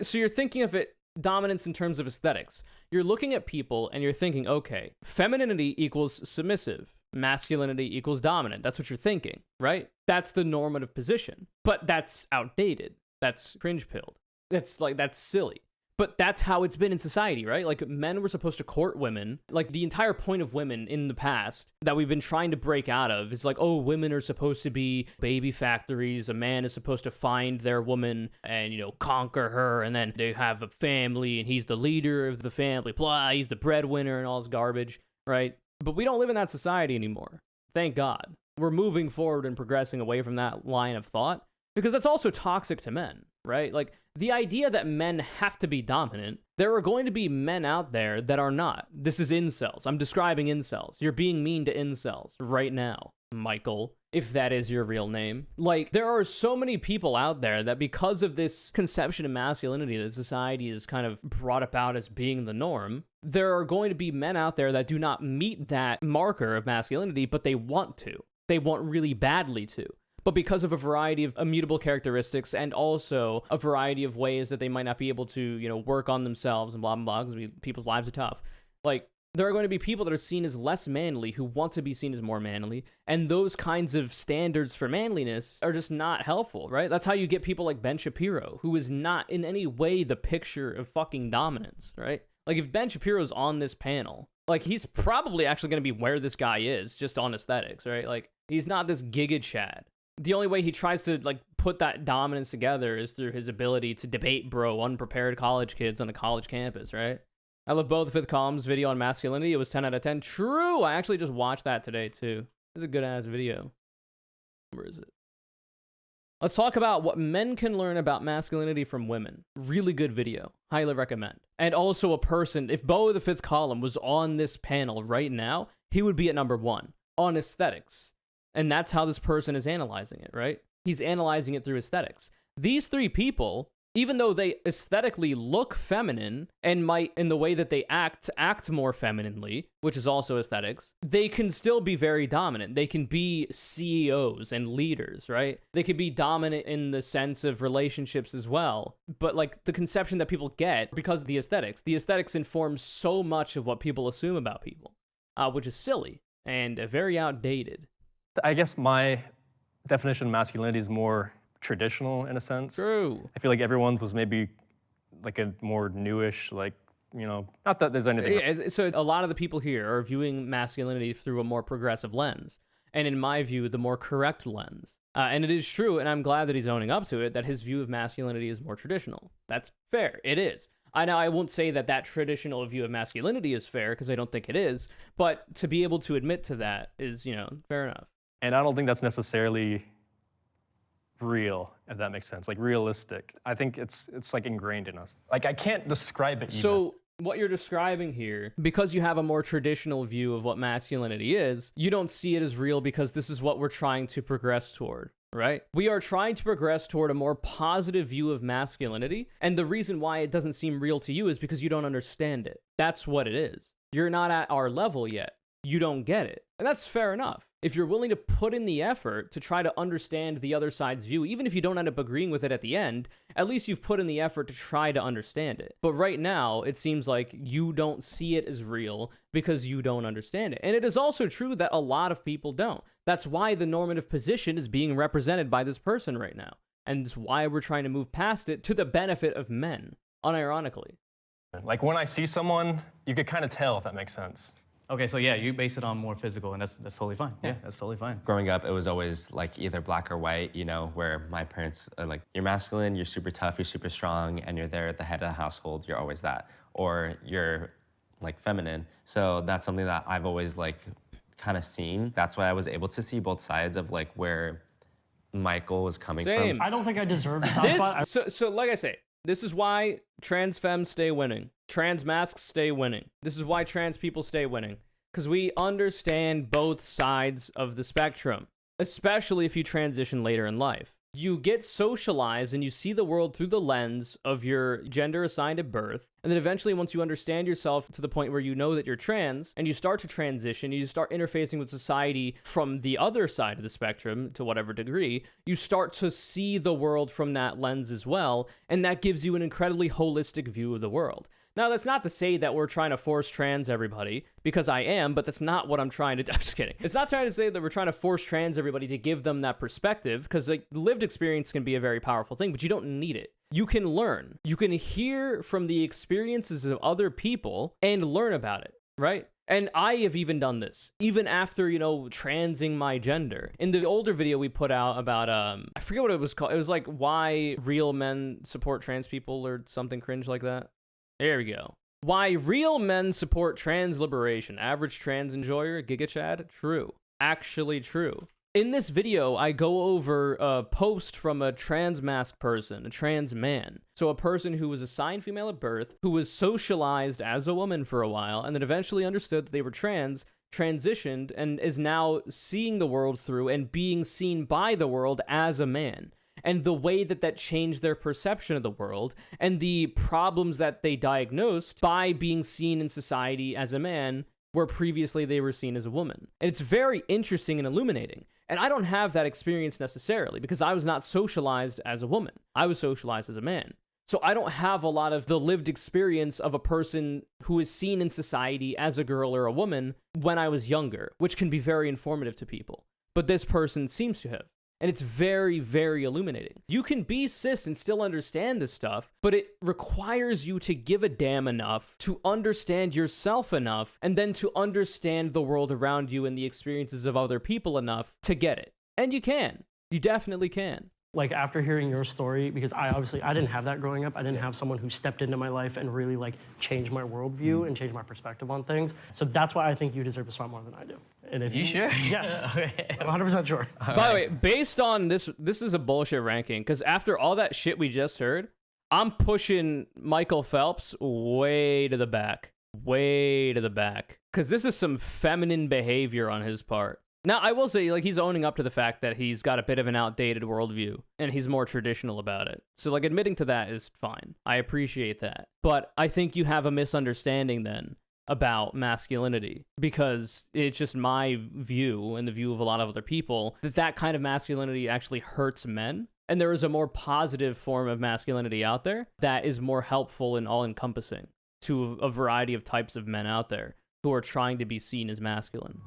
So you're thinking of it dominance in terms of aesthetics. You're looking at people and you're thinking, okay, femininity equals submissive, masculinity equals dominant. That's what you're thinking, right? That's the normative position. But that's outdated. That's cringe-pilled. That's silly. But that's how it's been in society, right? Like, men were supposed to court women. Like, the entire point of women in the past that we've been trying to break out of is like, oh, women are supposed to be baby factories. A man is supposed to find their woman and, conquer her. And then they have a family and he's the leader of the family. Blah, he's the breadwinner and all this garbage, right? But we don't live in that society anymore. Thank God. We're moving forward and progressing away from that line of thought because that's also toxic to men, right? Like, the idea that men have to be dominant, there are going to be men out there that are not. This is incels. I'm describing incels. You're being mean to incels right now, Michael, if that is your real name. Like, there are so many people out there that because of this conception of masculinity that society is kind of brought about as being the norm, there are going to be men out there that do not meet that marker of masculinity, but they want to. They want really badly to. But because of a variety of immutable characteristics and also a variety of ways that they might not be able to, work on themselves and blah, blah, blah, because people's lives are tough. Like, there are going to be people that are seen as less manly who want to be seen as more manly. And those kinds of standards for manliness are just not helpful, right? That's how you get people like Ben Shapiro, who is not in any way the picture of fucking dominance, right? Like, if Ben Shapiro's on this panel, like, he's probably actually going to be where this guy is, just on aesthetics, right? Like, he's not this Giga Chad. The only way he tries to, like, put that dominance together is through his ability to debate unprepared college kids on a college campus, right? I love both the Fifth Column's video on masculinity. It was 10 out of 10. True! I actually just watched that today, too. It was a good-ass video. Where is it? Let's talk about what men can learn about masculinity from women. Really good video. Highly recommend. And also a person, if Bo the Fifth Column was on this panel right now, he would be at number 1 on aesthetics. And that's how this person is analyzing it, right? He's analyzing it through aesthetics. These 3 people Even though they aesthetically look feminine and might, in the way that they act more femininely, which is also aesthetics, they can still be very dominant. They can be CEOs and leaders, right? They could be dominant in the sense of relationships as well. But like the conception that people get because of the aesthetics inform so much of what people assume about people, which is silly and very outdated. I guess my definition of masculinity is more traditional in a sense. True. I feel like everyone's was maybe like a more newish, like, you know, not that there's anything. Yeah, so a lot of the people here are viewing masculinity through a more progressive lens. And in my view, the more correct lens. And it is true, and I'm glad that he's owning up to it, that his view of masculinity is more traditional. That's fair. It is. I won't say that that traditional view of masculinity is fair, because I don't think it is. But to be able to admit to that is, you know, fair enough. And I don't think that's necessarily real, if that makes sense, like realistic. I think it's like ingrained in us. Like I can't describe it. So what you're describing here, because you have a more traditional view of what masculinity is, you don't see it as real because this is what we're trying to progress toward, right? We are trying to progress toward a more positive view of masculinity, and the reason why it doesn't seem real to you is because you don't understand it. That's what it is. You're not at our level yet. You don't get it. And that's fair enough. If you're willing to put in the effort to try to understand the other side's view, even if you don't end up agreeing with it at the end, at least you've put in the effort to try to understand it. But right now, it seems like you don't see it as real because you don't understand it. And it is also true that a lot of people don't. That's why the normative position is being represented by this person right now. And it's why we're trying to move past it to the benefit of men, unironically. Like when I see someone, you could kind of tell, if that makes sense. Okay, so yeah, you base it on more physical, and that's totally fine. Yeah, that's totally fine. Growing up, it was always like either black or white, you know, where my parents are like, you're masculine, you're super tough, you're super strong, and you're there at the head of the household, you're always that. Or you're like feminine. So that's something that I've always like kind of seen. That's why I was able to see both sides of like where Michael was coming Same. from. I don't think I deserve the top spot. So like I say, this is why trans femmes stay winning. Trans masks stay winning. This is why trans people stay winning. Because we understand both sides of the spectrum, especially if you transition later in life. You get socialized and you see the world through the lens of your gender assigned at birth. And then eventually, once you understand yourself to the point where you know that you're trans and you start to transition, you start interfacing with society from the other side of the spectrum to whatever degree, you start to see the world from that lens as well. And that gives you an incredibly holistic view of the world. Now, that's not to say that we're trying to force trans everybody, because I am, but that's not what I'm trying to do. I'm just kidding. It's not trying to say that we're trying to force trans everybody to give them that perspective, because like lived experience can be a very powerful thing, but you don't need it. You can learn. You can hear from the experiences of other people and learn about it, right? And I have even done this, even after, you know, transing my gender. In the older video we put out about, I forget what it was called. It was like why real men support trans people or something cringe like that. There we go. Why real men support trans liberation. Average trans enjoyer, Giga Chad? True. Actually true. In this video, I go over a post from a trans masked person, a trans man. So a person who was assigned female at birth, who was socialized as a woman for a while, and then eventually understood that they were trans, transitioned, and is now seeing the world through and being seen by the world as a man. And the way that that changed their perception of the world and the problems that they diagnosed by being seen in society as a man where previously they were seen as a woman. And it's very interesting and illuminating. And I don't have that experience necessarily because I was not socialized as a woman. I was socialized as a man. So I don't have a lot of the lived experience of a person who is seen in society as a girl or a woman when I was younger, which can be very informative to people. But this person seems to have. And it's very, very illuminating. You can be cis and still understand this stuff, but it requires you to give a damn enough to understand yourself enough, and then to understand the world around you and the experiences of other people enough to get it. And you can. You definitely can. Like after hearing your story, because I didn't have that growing up. I didn't have someone who stepped into my life and really like changed my worldview and changed my perspective on things. So that's why I think you deserve a spot more than I do. And if You sure? Yes, Okay. I'm 100% sure. By the way, based on this is a bullshit ranking, because after all that shit we just heard, I'm pushing Michael Phelps way to the back. Way to the back. Because this is some feminine behavior on his part. Now, I will say, like, he's owning up to the fact that he's got a bit of an outdated worldview, and he's more traditional about it. So, like, admitting to that is fine. I appreciate that. But I think you have a misunderstanding then about masculinity, because it's just my view and the view of a lot of other people that that kind of masculinity actually hurts men. And there is a more positive form of masculinity out there that is more helpful and all-encompassing to a variety of types of men out there who are trying to be seen as masculine.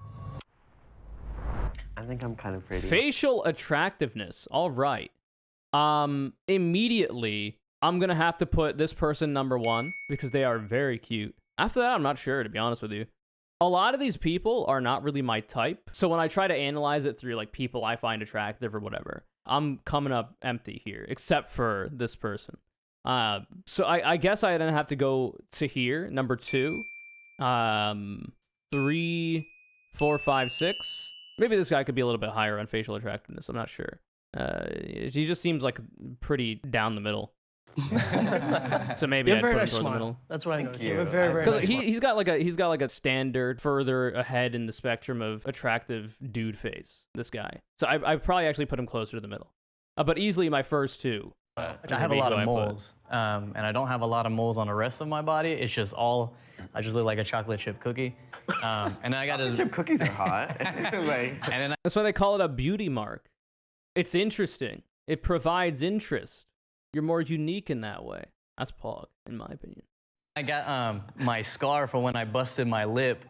I think I'm kind of pretty. Facial attractiveness. All right. Immediately, I'm going to have to put this person number 1 because they are very cute. After that, I'm not sure, to be honest with you. A lot of these people are not really my type. So when I try to analyze it through like people I find attractive or whatever, I'm coming up empty here, except for this person. So I guess I then have to go to here, number 2. 3, 4, 5, 6. Maybe this guy could be a little bit higher on facial attractiveness. I'm not sure. He just seems like pretty down the middle. So maybe I'd put him toward the middle. That's what I noticed. you. You're very, very Because nice. he's got like a standard further ahead in the spectrum of attractive dude face. This guy. So I probably actually put him closer to the middle. But easily my first 2. I have a lot of moles, and I don't have a lot of moles on the rest of my body. It's just I just look like a chocolate chip cookie. And I got Chip cookies are hot. Like, and then That's why they call it a beauty mark. It's interesting. It provides interest. You're more unique in that way. That's pog, in my opinion. I got my scar for when I busted my lip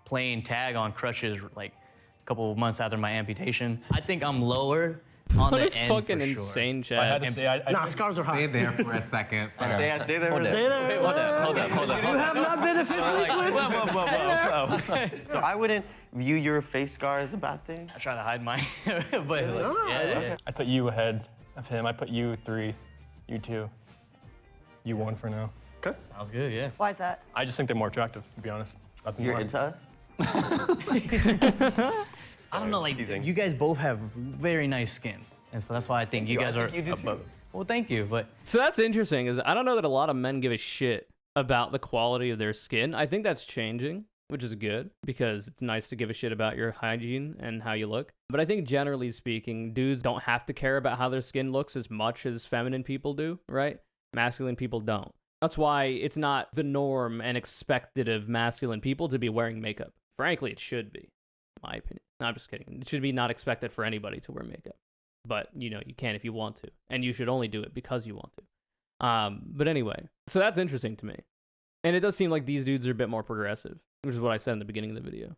playing tag on crutches like a couple of months after my amputation. I think I'm lower on What the a end fucking for insane I had chat. to say, I Nah, scars are hot. Stay there for a second. Sir. stay there. Stay there. Hold up. You have not been officially switched. So I wouldn't view your face scar as a bad thing. I try to hide mine, but yeah. I put you ahead of him. I put you 3, you 2, you 1 for now. Sounds good, yeah. Why is that? I just think they're more attractive, to be honest. That's You're more. into us? I don't know, like, Teasing. you guys both have very nice skin. And so that's why I think you you. I guys think are you do above. too. Well, thank you, but So that's interesting, is I don't know that a lot of men give a shit about the quality of their skin. I think that's changing, which is good, because it's nice to give a shit about your hygiene and how you look. But I think generally speaking, dudes don't have to care about how their skin looks as much as feminine people do, right? Masculine people don't. That's why it's not the norm and expected of masculine people to be wearing makeup. Frankly, it should be, in my opinion. No, I'm just kidding. It should be not expected for anybody to wear makeup. But, you know, you can if you want to. And you should only do it because you want to. But anyway, so that's interesting to me. And it does seem like these dudes are a bit more progressive, which is what I said in the beginning of the video.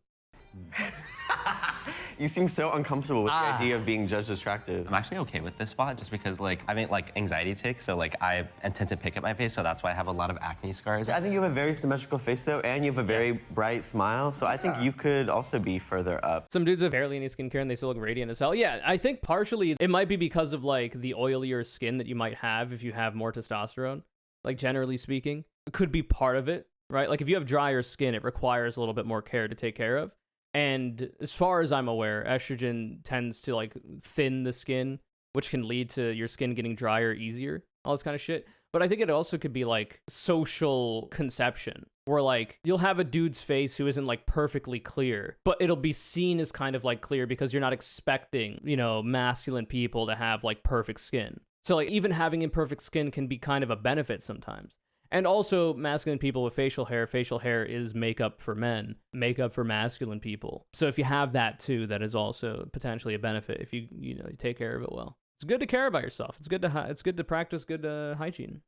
You seem so uncomfortable with the idea of being judged attractive. I'm actually okay with this spot just because like I mean like anxiety tics, so like I tend to pick at my face, so that's why I have a lot of acne scars. I think you have a very symmetrical face though, and you have a very bright smile. So I think you could also be further up. Some dudes have barely any skincare and they still look radiant as hell. Yeah, I think partially it might be because of like the oilier skin that you might have if you have more testosterone. Like generally speaking, it could be part of it, right? Like if you have drier skin, it requires a little bit more care to take care of. And as far as I'm aware, estrogen tends to like thin the skin, which can lead to your skin getting drier easier, all this kind of shit. But I think it also could be like social conception, where like you'll have a dude's face who isn't like perfectly clear, but it'll be seen as kind of like clear because you're not expecting, you know, masculine people to have like perfect skin. So like even having imperfect skin can be kind of a benefit sometimes. And also, masculine people with facial hair is makeup for men, makeup for masculine people. So if you have that too, that is also potentially a benefit if you take care of it well. It's good to care about yourself. It's good to practice good hygiene.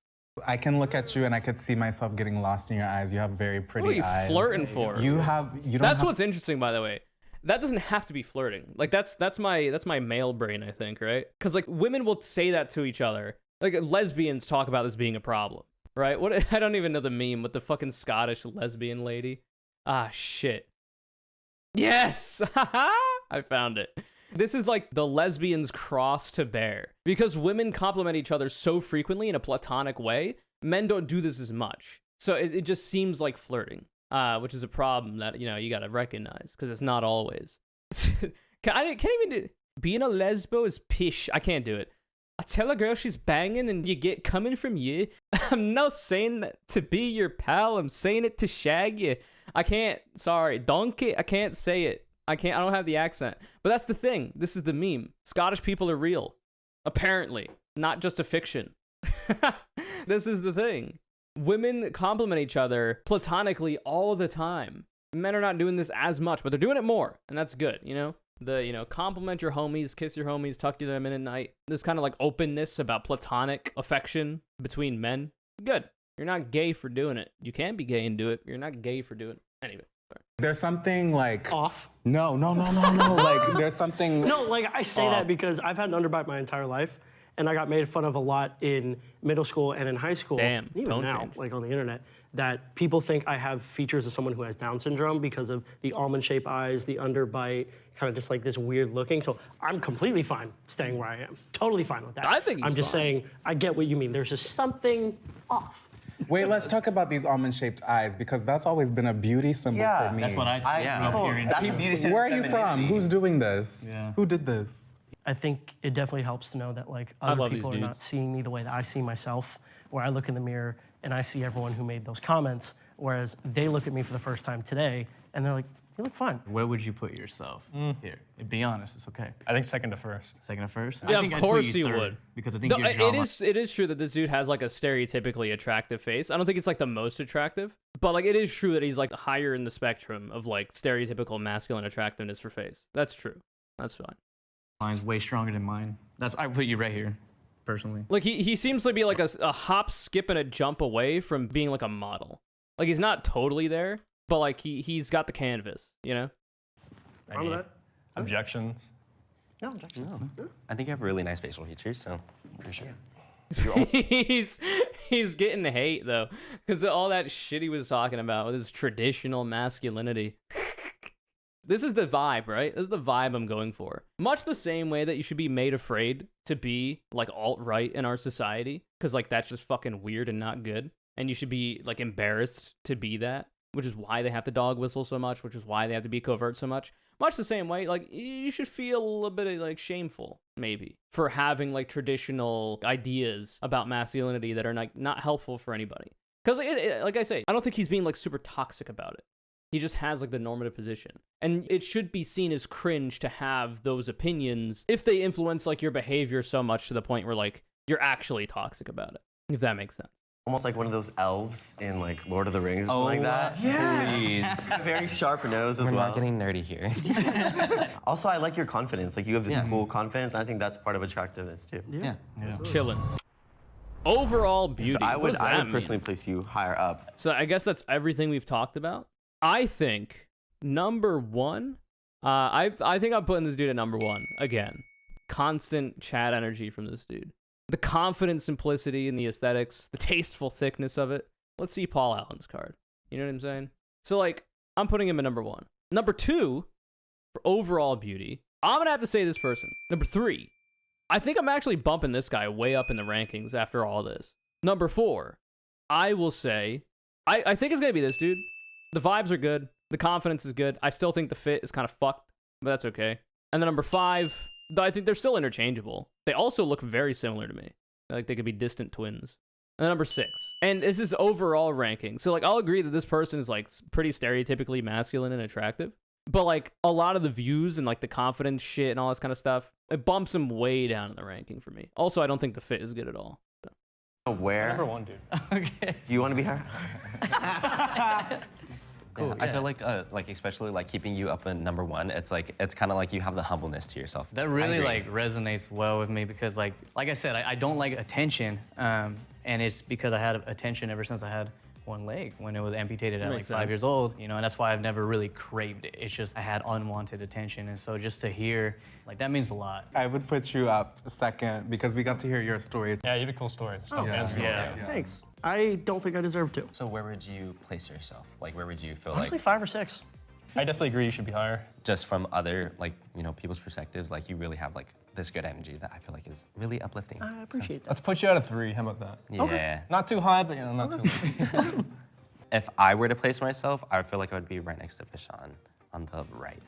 I can look at you and I could see myself getting lost in your eyes. You have very pretty What are you eyes. flirting for? You don't That's have, what's interesting, by the way. That doesn't have to be flirting. Like that's my male brain, I think, right? Because like women will say that to each other. Like lesbians talk about this being a problem. Right? What? I don't even know the meme with the fucking Scottish lesbian lady. Ah, shit. Yes! I found it. This is like the lesbian's cross to bear. Because women compliment each other so frequently in a platonic way, men don't do this as much. So it just seems like flirting, which is a problem that, you gotta recognize, because it's not always. I can't even do... Being a lesbo is pish. I can't do it. I tell a girl she's banging and you get coming from you. I'm not saying that to be your pal. I'm saying it to shag you. I can't. Sorry. Donkey. I can't say it. I don't have the accent. But that's the thing. This is the meme. Scottish people are real. Apparently. Not just a fiction. This is the thing. Women compliment each other platonically all the time. Men are not doing this as much, but they're doing it more. And that's good, you know? Compliment your homies, kiss your homies, tuck them in at night. This kind of like openness about platonic affection between men. Good. You're not gay for doing it. You can be gay and do it. You're not gay for doing it. Anyway. Sorry. There's something like Off. No. Like there's something. No, like I say that because I've had an underbite my entire life, and I got made fun of a lot in middle school and in high school. Damn, even tone now, change. like on the internet, that people think I have features of someone who has Down syndrome because of the almond-shaped eyes, the underbite, kind of just like this weird looking. So I'm completely fine staying where I am. Totally fine with that. I think he's I'm just fine. saying, I get what you mean. There's just something off. Wait, let's talk about these almond-shaped eyes because that's always been a beauty symbol for me. That's what I grew up hearing. That's a beauty symbol. Where are you from? Who's doing this? Yeah. Who did this? I think it definitely helps to know that like I other love people are these not dudes. seeing me the way that I see myself, where I look in the mirror and I see everyone who made those comments, whereas they look at me for the first time today and they're like, you look fine. Where would you put yourself here? Be honest, it's okay. I think second to first. Second to first? Yeah, I think of I'd put course you you third, would. Because I think No, your drama... it is true that this dude has like a stereotypically attractive face. I don't think it's like the most attractive, but like it is true that he's like higher in the spectrum of like stereotypical masculine attractiveness for face. That's true. That's fine. Mine's way stronger than mine. I put you right here, personally. Like he seems to be like a hop, skip, and a jump away from being like a model. Like he's not totally there, but like he's got the canvas, you know? Wrong with that? Objections? No, objection. I think you have really nice facial features, so for sure. he's getting hate though, because all that shit he was talking about with his traditional masculinity. This is the vibe, right? This is the vibe I'm going for. Much the same way that you should be made afraid to be like alt-right in our society, because like that's just fucking weird and not good, and you should be like embarrassed to be that, which is why they have to dog whistle so much, which is why they have to be covert so much. Much the same way, like you should feel a little bit like shameful maybe for having like traditional ideas about masculinity that are like not helpful for anybody. Because like I say, I don't think he's being like super toxic about it. He just has like the normative position. And it should be seen as cringe to have those opinions if they influence like your behavior so much to the point where like you're actually toxic about it. If that makes sense. Almost like one of those elves in like Lord of the Rings or something like that. Please. A very sharp nose as We're well. not getting nerdy here. Also, I like your confidence. Like you have this cool confidence. And I think that's part of attractiveness too. Yeah. Chilling. Overall beauty. So I What would does that mean? personally place you higher up. So I guess that's everything we've talked about. I think number one, I think I'm putting this dude at number one again. Constant chat energy from this dude. The confident simplicity and the aesthetics, the tasteful thickness of it. Let's see Paul Allen's card. You know what I'm saying? So like, I'm putting him at number one. Number two, for overall beauty, I'm gonna have to say this person. Number three, I think I'm actually bumping this guy way up in the rankings after all this. Number four, I will say, I think it's gonna be this dude. The vibes are good. The confidence is good. I still think the fit is kind of fucked, but that's okay. And then number five, I think they're still interchangeable. They also look very similar to me. Like they could be distant twins. And then number six. And this is overall ranking. So like I'll agree that this person is like pretty stereotypically masculine and attractive. But like a lot of the views and like the confidence shit and all this kind of stuff, it bumps him way down in the ranking for me. Also, I don't think the fit is good at all. So. Where Number one, dude. Okay. do you want to be higher? Cool. I feel like especially like keeping you up in number one, it's kind of like you have the humbleness to yourself. That really like resonates well with me because like I said, I don't like attention, and it's because I had attention ever since I had one leg when it was amputated at like 5 years old, you know, and that's why I've never really craved it. It's just I had unwanted attention, and so just to hear, like that means a lot. I would put you up second because we got to hear your story. Yeah, you have a cool story. Stuff yeah. and story. Yeah. Thanks. I don't think I deserve to. So where would you place yourself? Like where would you feel Honestly, like 5 or 6. I definitely agree you should be higher. just from other like people's perspectives, like you really have like this good energy that I feel like is really uplifting. I appreciate that. Let's put you out of 3. How about that? Yeah. Not too high, but not too low. If I were to place myself, I feel like I would be right next to Vishan on the right.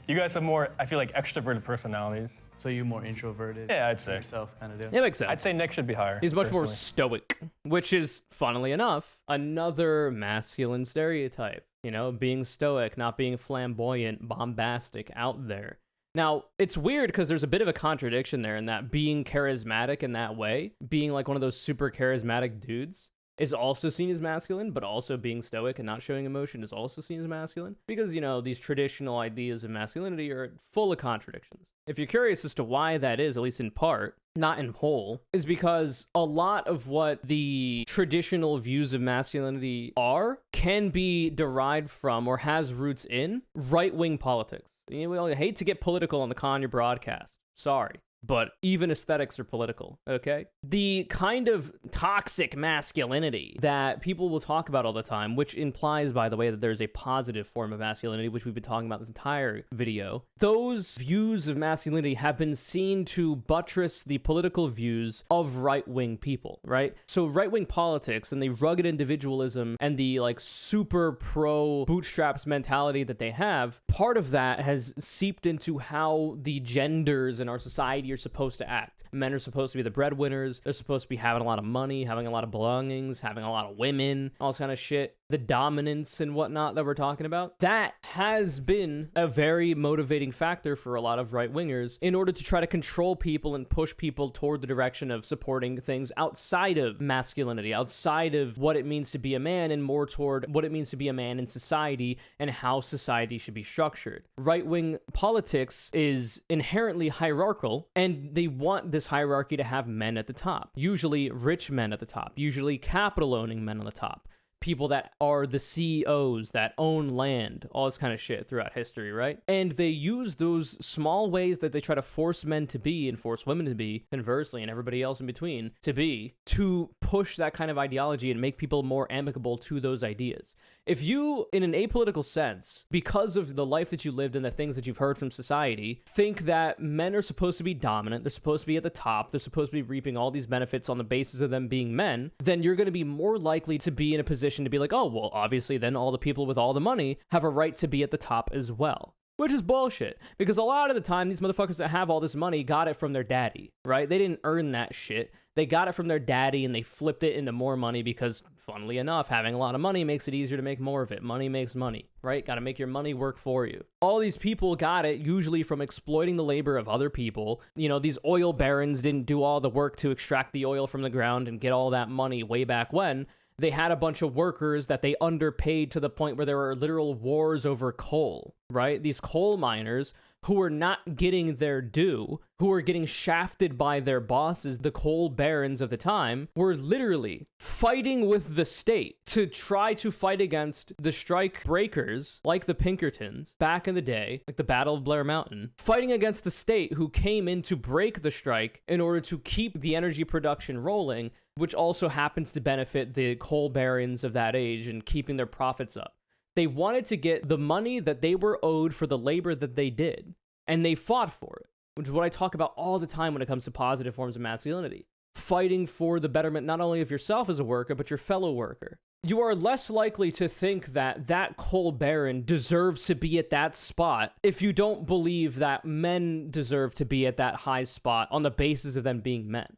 You guys have more, I feel like, extroverted personalities. So you're more introverted? Yeah, I'd say. Yourself kind of do? Yeah, makes sense. I'd say Nick should be higher. He's much more personally. stoic, which is, funnily enough, another masculine stereotype. You know, being stoic, not being flamboyant, bombastic, out there. Now, it's weird because there's a bit of a contradiction there in that being charismatic in that way, being like one of those super charismatic dudes, is also seen as masculine, but also being stoic and not showing emotion is also seen as masculine. Because, you know, these traditional ideas of masculinity are full of contradictions. If you're curious as to why that is, at least in part, not in whole, is because a lot of what the traditional views of masculinity are can be derived from or has roots in right-wing politics. You know, I hate to get political on the Conure broadcast. Sorry. But even aesthetics are political, okay? The kind of toxic masculinity that people will talk about all the time, which implies, by the way, that there's a positive form of masculinity, which we've been talking about this entire video, those views of masculinity have been seen to buttress the political views of right-wing people, right? So right-wing politics and the rugged individualism and the like super pro bootstraps mentality that they have, part of that has seeped into how the genders in our society are supposed to act. Men are supposed to be the breadwinners. They're supposed to be having a lot of money, having a lot of belongings, having a lot of women, all this kind of shit. The dominance and whatnot that we're talking about. That has been a very motivating factor for a lot of right-wingers in order to try to control people and push people toward the direction of supporting things outside of masculinity, outside of what it means to be a man, and more toward what it means to be a man in society and how society should be structured. Right-wing politics is inherently hierarchical, and they want this hierarchy to have men at the top, usually rich men at the top, usually capital-owning men on the top. People that are the CEOs that own land, all this kind of shit throughout history, right? And they use those small ways that they try to force men to be and force women to be, conversely, and everybody else in between to be, to push that kind of ideology and make people more amicable to those ideas. If you, in an apolitical sense, because of the life that you lived and the things that you've heard from society, think that men are supposed to be dominant, they're supposed to be at the top, they're supposed to be reaping all these benefits on the basis of them being men, then you're going to be more likely to be in a position to be like, oh, well, obviously then all the people with all the money have a right to be at the top as well. Which is bullshit, because a lot of the time, these motherfuckers that have all this money got it from their daddy, right? They didn't earn that shit. They got it from their daddy and they flipped it into more money because, funnily enough, having a lot of money makes it easier to make more of it. Money makes money, right? Got to make your money work for you. All these people got it usually from exploiting the labor of other people. You know, these oil barons didn't do all the work to extract the oil from the ground and get all that money way back when. They had a bunch of workers that they underpaid to the point where there were literal wars over coal, right? These coal miners who were not getting their due, who were getting shafted by their bosses, the coal barons of the time, were literally fighting with the state to try to fight against the strike breakers, like the Pinkertons, back in the day, like the Battle of Blair Mountain, fighting against the state who came in to break the strike in order to keep the energy production rolling, which also happens to benefit the coal barons of that age and keeping their profits up. They wanted to get the money that they were owed for the labor that they did, and they fought for it, which is what I talk about all the time when it comes to positive forms of masculinity. Fighting for the betterment not only of yourself as a worker, but your fellow worker. You are less likely to think that that coal baron deserves to be at that spot if you don't believe that men deserve to be at that high spot on the basis of them being men.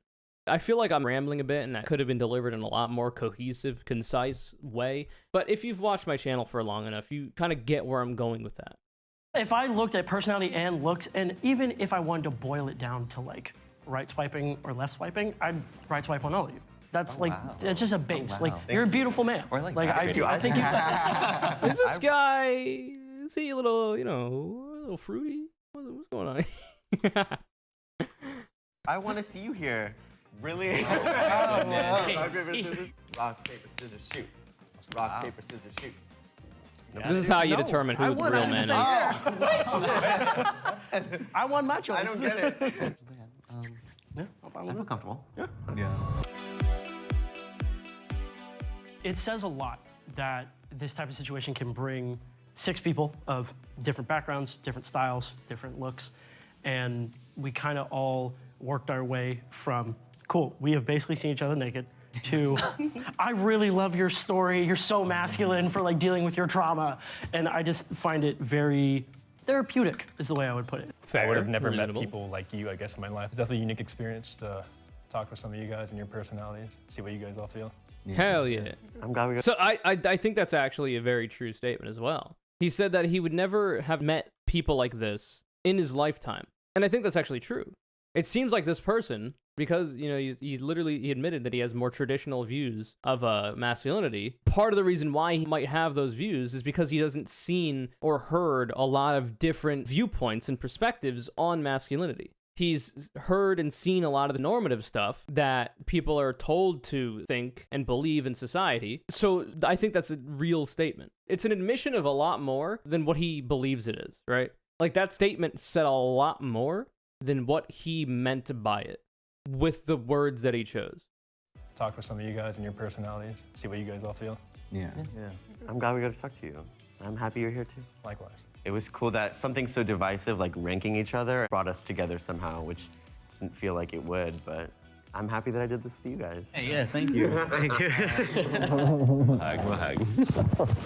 I feel like I'm rambling a bit and that could have been delivered in a lot more cohesive, concise way. But if you've watched my channel for long enough, you kind of get where I'm going with that. If I looked at personality and looks, and even if I wanted to boil it down to like right swiping or left swiping, I'd right swipe on all of you. That's it's just a base. Like, you're a beautiful man. Or like I think you. Is this guy, is he a little, you know, a little fruity? What's going on? I want to see you here. Really? Rock, paper, scissors, shoot. Rock, paper, scissors, shoot. This is how you determine who the real man is. I won my choice. I don't get it. I feel comfortable. Yeah. It says a lot that this type of situation can bring 6 people of different backgrounds, different styles, different looks, and we kind of all worked our way from, cool, we have basically seen each other naked, to, I really love your story, you're so masculine for like dealing with your trauma, and I just find it very therapeutic, is the way I would put it. Fair. I would have never Reasonable. met people like you, I guess, in my life. It's definitely a unique experience to talk with some of you guys and your personalities, see what you guys all feel. Hell yeah. I'm glad we got. So I think that's actually a very true statement as well. He said that he would never have met people like this in his lifetime. And I think that's actually true. It seems like this person, because, you know, he admitted that he has more traditional views of masculinity. Part of the reason why he might have those views is because he hasn't seen or heard a lot of different viewpoints and perspectives on masculinity. He's heard and seen a lot of the normative stuff that people are told to think and believe in society. So I think that's a real statement. It's an admission of a lot more than what he believes it is, right? Like, that statement said a lot more than what he meant by it with the words that he chose. Talk with some of you guys and your personalities, see what you guys all feel. Yeah. I'm glad we got to talk to you. I'm happy you're here too. Likewise. It was cool that something so divisive, like ranking each other, brought us together somehow, which doesn't feel like it would, but I'm happy that I did this with you guys. Hey, yes, thank you. Thank you. Hug.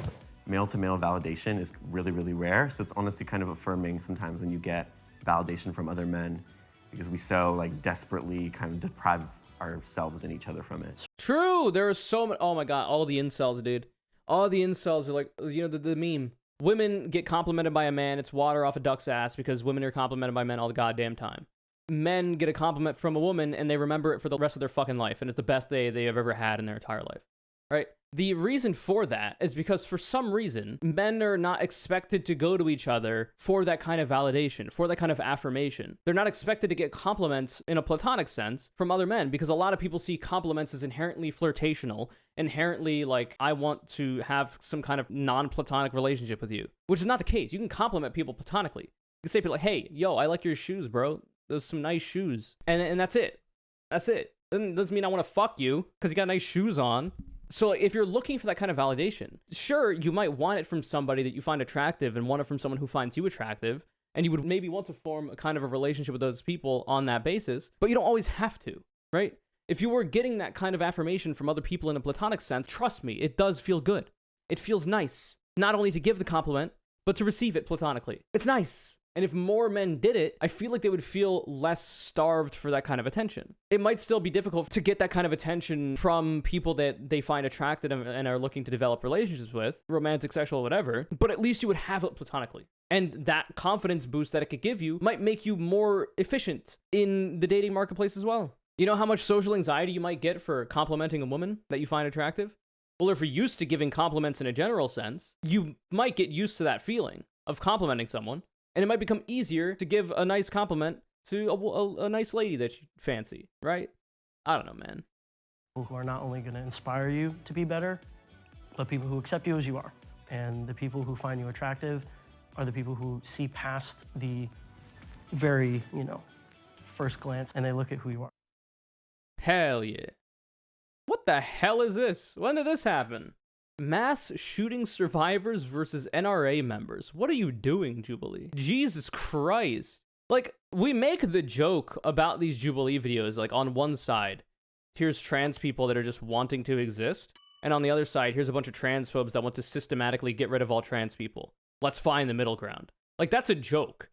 Male-to-male validation is really, really rare, so it's honestly kind of affirming sometimes when you get validation from other men, because we so like desperately kind of deprive ourselves and each other from it. True. There are so many. Oh my God. All the incels, dude. All the incels are like, you know, the meme. Women get complimented by a man. It's water off a duck's ass because women are complimented by men all the goddamn time. Men get a compliment from a woman and they remember it for the rest of their fucking life. And it's the best day they have ever had in their entire life. Right? The reason for that is because for some reason, men are not expected to go to each other for that kind of validation, for that kind of affirmation. They're not expected to get compliments in a platonic sense from other men, because a lot of people see compliments as inherently flirtational, inherently like, I want to have some kind of non-platonic relationship with you, which is not the case. You can compliment people platonically. You can say to people like, hey, yo, I like your shoes, bro. Those are some nice shoes. And that's it. That's it. Doesn't mean I want to fuck you because you got nice shoes on. So if you're looking for that kind of validation, sure, you might want it from somebody that you find attractive and want it from someone who finds you attractive, and you would maybe want to form a kind of a relationship with those people on that basis, but you don't always have to, right? If you were getting that kind of affirmation from other people in a platonic sense, trust me, it does feel good. It feels nice, not only to give the compliment, but to receive it platonically. It's nice. And if more men did it, I feel like they would feel less starved for that kind of attention. It might still be difficult to get that kind of attention from people that they find attractive and are looking to develop relationships with, romantic, sexual, whatever, but at least you would have it platonically. And that confidence boost that it could give you might make you more efficient in the dating marketplace as well. You know how much social anxiety you might get for complimenting a woman that you find attractive? Well, if you're used to giving compliments in a general sense, you might get used to that feeling of complimenting someone. And it might become easier to give a nice compliment to a nice lady that you fancy, right? I don't know, man. People who are not only going to inspire you to be better, but people who accept you as you are. And the people who find you attractive are the people who see past the very, first glance, and they look at who you are. Hell yeah. What the hell is this? When did this happen? Mass shooting survivors versus NRA members. What are you doing, Jubilee? Jesus Christ. Like, we make the joke about these Jubilee videos, like, on one side, here's trans people that are just wanting to exist, and on the other side, here's a bunch of transphobes that want to systematically get rid of all trans people. Let's find the middle ground. Like, that's a joke,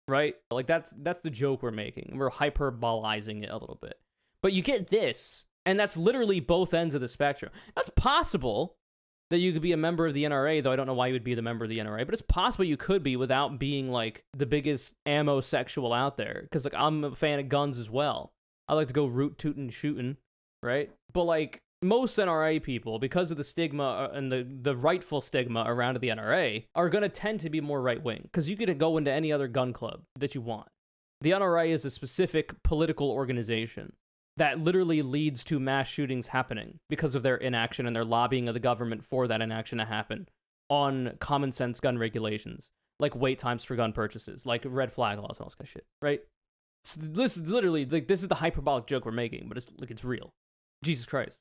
right? Like, that's the joke we're making. We're hyperbolizing it a little bit. But you get this, and that's literally both ends of the spectrum. That's possible that you could be a member of the NRA, though I don't know why you would be the member of the NRA, but it's possible you could be without being, like, the biggest ammo-sexual out there. Because, like, I'm a fan of guns as well. I like to go root, tootin', shootin', right? But, like, most NRA people, because of the stigma and the rightful stigma around the NRA, are going to tend to be more right-wing. Because you could go into any other gun club that you want. The NRA is a specific political organization that literally leads to mass shootings happening because of their inaction and their lobbying of the government for that inaction to happen on common sense gun regulations, like wait times for gun purchases, like red flag laws, all this kind of shit, right? So this is literally, like, this is the hyperbolic joke we're making, but it's real. Jesus Christ.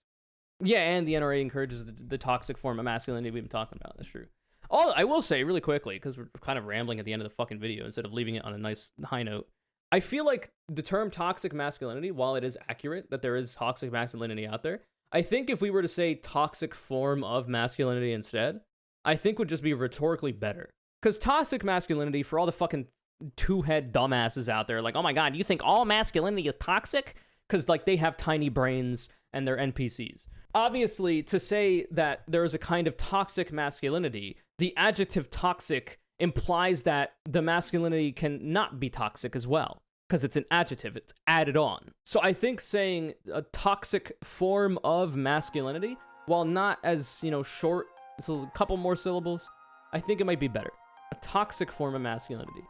Yeah, and the NRA encourages the toxic form of masculinity we've been talking about. That's true. Oh, I will say really quickly, because we're kind of rambling at the end of the fucking video instead of leaving it on a nice high note. I feel like the term toxic masculinity, while it is accurate that there is toxic masculinity out there, I think if we were to say toxic form of masculinity instead, I think would just be rhetorically better. Because toxic masculinity, for all the fucking two-head dumbasses out there, like, oh my god, you think all masculinity is toxic? because like they have tiny brains and they're NPCs. Obviously, to say that there is a kind of toxic masculinity, the adjective toxic implies that the masculinity can not be toxic as well, because it's an adjective, it's added on. So I think saying a toxic form of masculinity, while not as, you know, short, so a couple more syllables, I think it might be better. A toxic form of masculinity.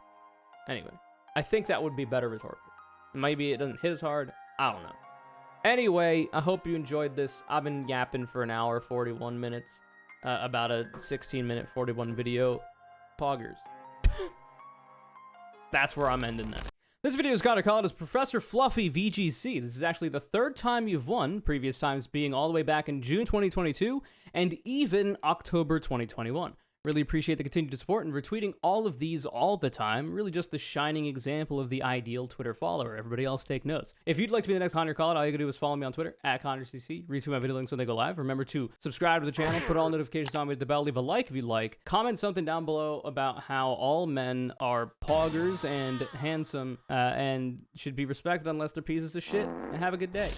Anyway, I think that would be better rhetorically. Maybe it doesn't hit as hard, I don't know. Anyway, I hope you enjoyed this. I've been yapping for an hour, 41 minutes, about a 16-minute, 41 video. Poggers. That's where I'm ending that. This video's got a call as Professor Fluffy VGC. This is actually the third time you've won, previous times being all the way back in June 2022 and even October 2021. Really appreciate the continued support and retweeting all of these all the time. Really just the shining example of the ideal Twitter follower. Everybody else take notes. If you'd like to be the next Conure Callout, all you gotta do is follow me on Twitter, @ConureCC. Retweet my video links when they go live. Remember to subscribe to the channel, put all notifications on with the bell, leave a like if you'd like. Comment something down below about how all men are poggers and handsome and should be respected unless they're pieces of shit. And have a good day.